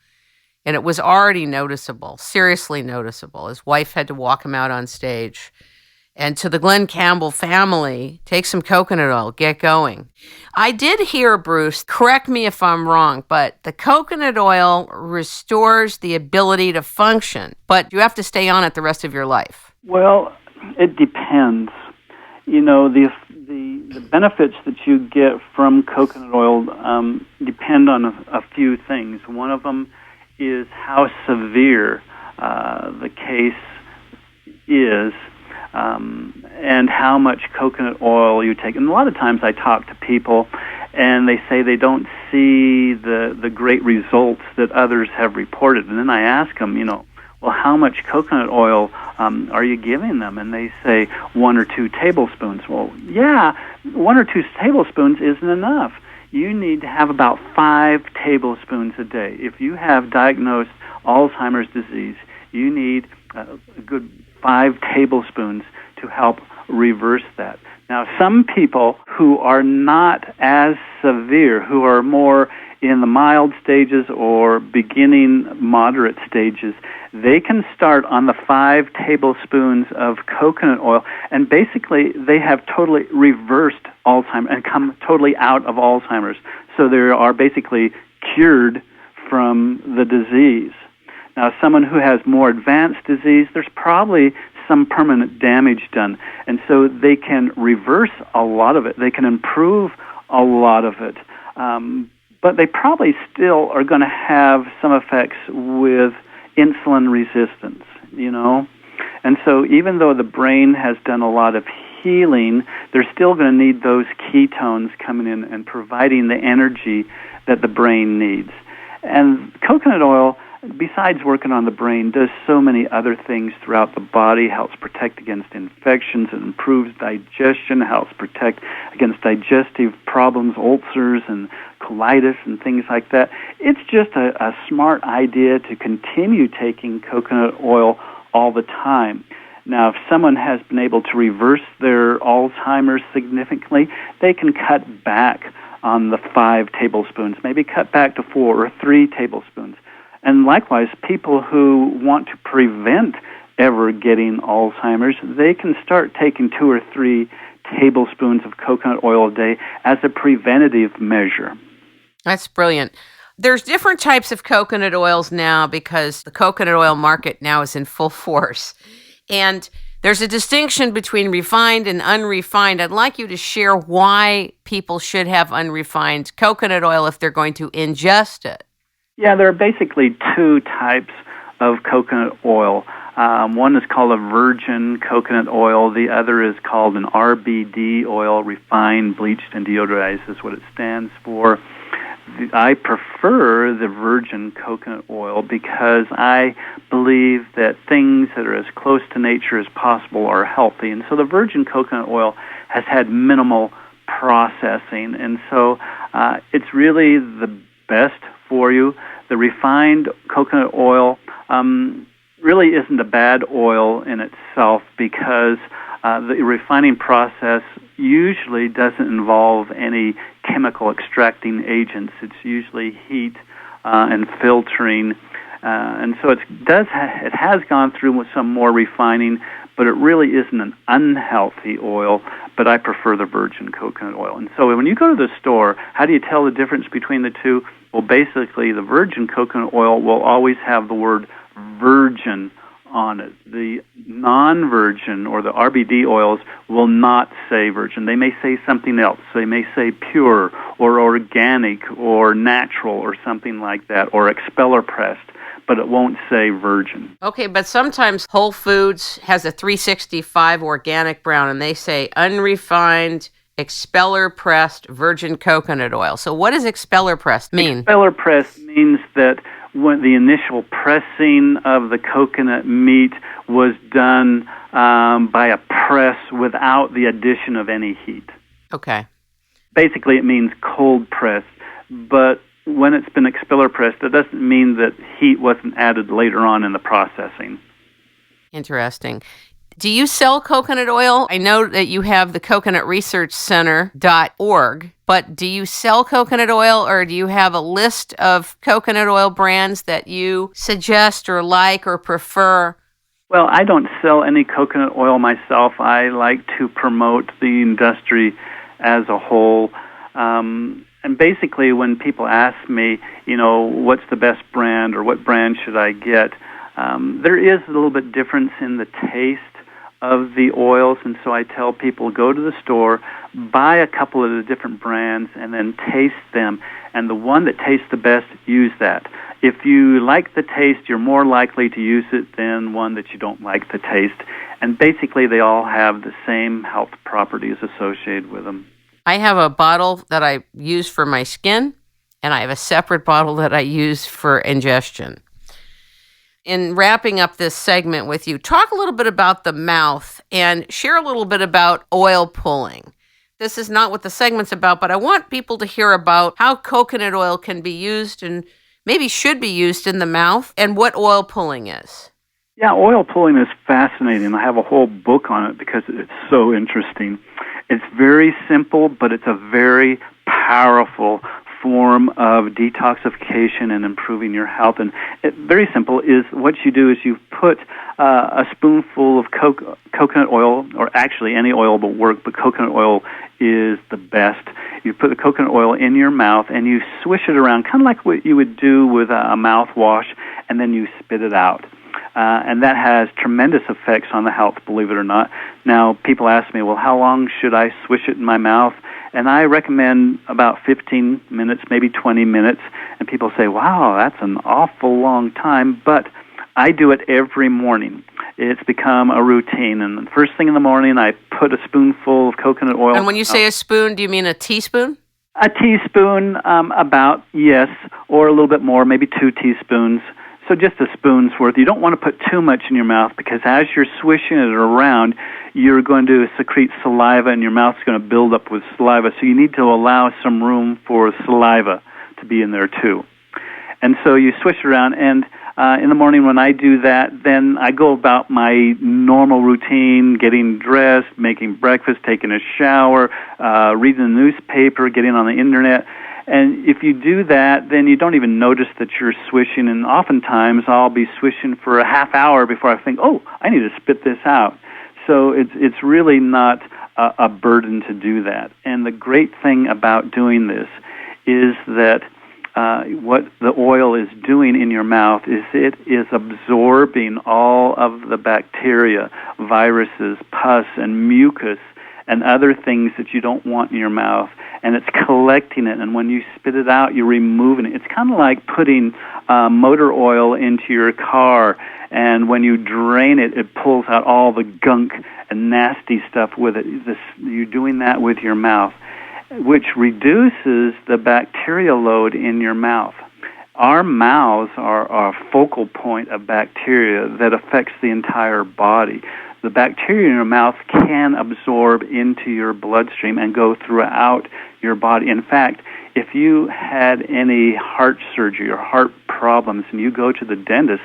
S1: and it was already noticeable, seriously noticeable. His wife had to walk him out on stage. And to the Glenn Campbell family, take some coconut oil, get going. I did hear, Bruce, correct me if I'm wrong, but the coconut oil restores the ability to function, but you have to stay on it the rest of your life.
S3: Well, it depends. You know, the benefits that you get from coconut oil depend on a few things. One of them is how severe the case is, and how much coconut oil you take. And a lot of times I talk to people, and they say they don't see the great results that others have reported. And then I ask them, well, how much coconut oil are you giving them? And they say 1 or 2 tablespoons. Well, yeah, 1 or 2 tablespoons isn't enough. You need to have about 5 tablespoons a day. If you have diagnosed Alzheimer's disease, you need a good 5 tablespoons to help reverse that. Now, some people who are not as severe, who are more in the mild stages or beginning moderate stages, they can start on the 5 tablespoons of coconut oil, and basically they have totally reversed Alzheimer's and come totally out of Alzheimer's. So they are basically cured from the disease. Now, someone who has more advanced disease, there's probably some permanent damage done, and so they can reverse a lot of it. They can improve a lot of it. But they probably still are going to have some effects with insulin resistance, And so even though the brain has done a lot of healing, they're still going to need those ketones coming in and providing the energy that the brain needs. And coconut oil, besides working on the brain, does so many other things throughout the body, helps protect against infections, it improves digestion, helps protect against digestive problems, ulcers and colitis and things like that. It's just a smart idea to continue taking coconut oil all the time. Now, if someone has been able to reverse their Alzheimer's significantly, they can cut back on the 5 tablespoons, maybe cut back to 4 or 3 tablespoons. And likewise, people who want to prevent ever getting Alzheimer's, they can start taking 2 or 3 tablespoons of coconut oil a day as a preventative measure.
S1: That's brilliant. There's different types of coconut oils now because the coconut oil market now is in full force. And there's a distinction between refined and unrefined. I'd like you to share why people should have unrefined coconut oil if they're going to ingest it.
S3: Yeah, there are basically 2 types of coconut oil. One is called a virgin coconut oil. The other is called an RBD oil, refined, bleached, and deodorized is what it stands for. I prefer the virgin coconut oil because I believe that things that are as close to nature as possible are healthy. And so the virgin coconut oil has had minimal processing. And so it's really the best for you. The refined coconut oil really isn't a bad oil in itself because the refining process usually doesn't involve any chemical extracting agents. It's usually heat and filtering. And so it has gone through with some more refining, but it really isn't an unhealthy oil, but I prefer the virgin coconut oil. And so when you go to the store, how do you tell the difference between the two? Well, basically, the virgin coconut oil will always have the word virgin on it. The non-virgin or the RBD oils will not say virgin. They may say something else. They may say pure or organic or natural or something like that, or Expeller pressed, but it won't say virgin.
S1: Okay, but sometimes Whole Foods has a 365 organic brown, and they say unrefined, Expeller pressed virgin coconut oil. So what does Expeller pressed mean?
S3: Expeller pressed means that when the initial pressing of the coconut meat was done by a press without the addition of any heat.
S1: Okay.
S3: Basically, it means cold press, but when it's been expeller pressed, that doesn't mean that heat wasn't added later on in the processing.
S1: Interesting. Do you sell coconut oil? I know that you have the coconutresearchcenter.org, but do you sell coconut oil, or do you have a list of coconut oil brands that you suggest or like or prefer?
S3: Well, I don't sell any coconut oil myself. I like to promote the industry as a whole. And basically, when people ask me, what's the best brand or what brand should I get, there is a little bit difference in the taste of the oils, and so I tell people, go to the store, buy a couple of the different brands, and then taste them. And the one that tastes the best, use that. If you like the taste, you're more likely to use it than one that you don't like the taste. And basically, they all have the same health properties associated with them.
S1: I have a bottle that I use for my skin, and I have a separate bottle that I use for ingestion. In wrapping up this segment with you, talk a little bit about the mouth and share a little bit about oil pulling. This is not what the segment's about, but I want people to hear about how coconut oil can be used and maybe should be used in the mouth and what oil pulling is.
S3: Yeah, oil pulling is fascinating. I have a whole book on it because it's so interesting. It's very simple, but it's a very powerful form of detoxification and improving your health. And very simple is what you do is you put a spoonful of coconut oil, or actually any oil will work, but coconut oil is the best. You put the coconut oil in your mouth and you swish it around, kind of like what you would do with a mouthwash, and then you spit it out. And that has tremendous effects on the health, believe it or not. Now, people ask me, well, how long should I swish it in my mouth? And I recommend about 15 minutes, maybe 20 minutes. And people say, wow, that's an awful long time. But I do it every morning. It's become a routine. And the first thing in the morning, I put a spoonful of coconut oil.
S1: And when you say a spoon, do you mean a teaspoon?
S3: A teaspoon, about, yes, or a little bit more, maybe 2 teaspoons. So just a spoon's worth. You don't want to put too much in your mouth because as you're swishing it around, you're going to secrete saliva and your mouth's going to build up with saliva. So you need to allow some room for saliva to be in there too. And so you swish it around, and in the morning when I do that, then I go about my normal routine, getting dressed, making breakfast, taking a shower, reading the newspaper, getting on the internet. And if you do that, then you don't even notice that you're swishing, and oftentimes I'll be swishing for a half hour before I think, oh, I need to spit this out. So it's really not a burden to do that. And the great thing about doing this is that what the oil is doing in your mouth is it is absorbing all of the bacteria, viruses, pus, and mucus, and other things that you don't want in your mouth, and it's collecting it, and when you spit it out, you're removing it. It's kind of like putting motor oil into your car, and when you drain it, it pulls out all the gunk and nasty stuff with it. You're doing that with your mouth, which reduces the bacteria load in your mouth. Our mouths are a focal point of bacteria that affects the entire body. The bacteria in your mouth can absorb into your bloodstream and go throughout your body. In fact, if you had any heart surgery or heart problems and you go to the dentist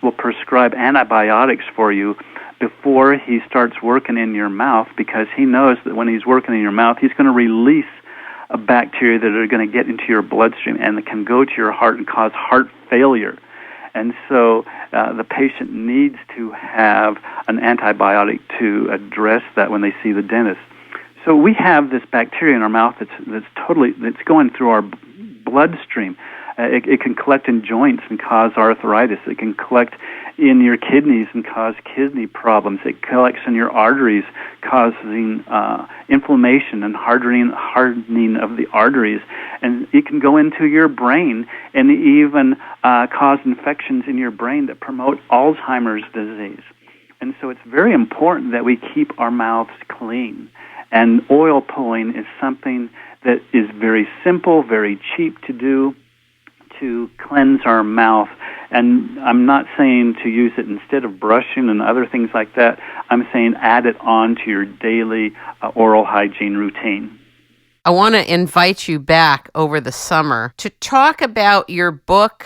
S3: will prescribe antibiotics for you before he starts working in your mouth, because he knows that when he's working in your mouth, he's going to release bacteria that are going to get into your bloodstream and that can go to your heart and cause heart failure. And so the patient needs to have an antibiotic to address that when they see the dentist. So we have this bacteria in our mouth that's going through our bloodstream. It can collect in joints and cause arthritis. It can collect in your kidneys and cause kidney problems. It collects in your arteries, causing inflammation and hardening of the arteries. And it can go into your brain and even cause infections in your brain that promote Alzheimer's disease. And so it's very important that we keep our mouths clean. And oil pulling is something that is very simple, very cheap to do, to cleanse our mouth. And I'm not saying to use it instead of brushing and other things like that. I'm saying add it on to your daily oral hygiene routine.
S1: I want to invite you back over the summer to talk about your book,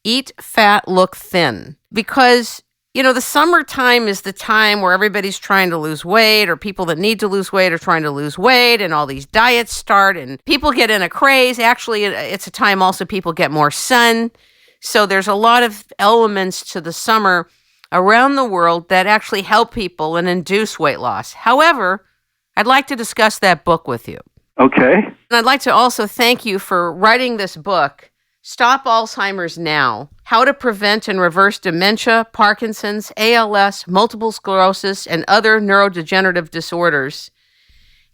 S1: Eat Fat, Look Thin, because the summertime is the time where everybody's trying to lose weight, or people that need to lose weight are trying to lose weight, and all these diets start, and people get in a craze. Actually, it's a time also people get more sun. So there's a lot of elements to the summer around the world that actually help people and induce weight loss. However, I'd like to discuss that book with you.
S2: Okay.
S1: And I'd like to also thank you for writing this book, Stop Alzheimer's Now: How to Prevent and Reverse Dementia, Parkinson's, ALS, Multiple Sclerosis, and Other Neurodegenerative Disorders.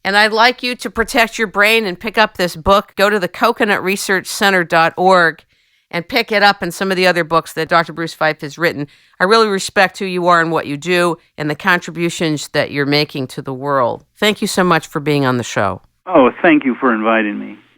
S1: And I'd like you to protect your brain and pick up this book. Go to the coconutresearchcenter.org and pick it up and some of the other books that Dr. Bruce Fife has written. I really respect who you are and what you do and the contributions that you're making to the world. Thank you so much for being on the show.
S3: Oh, thank you for inviting me.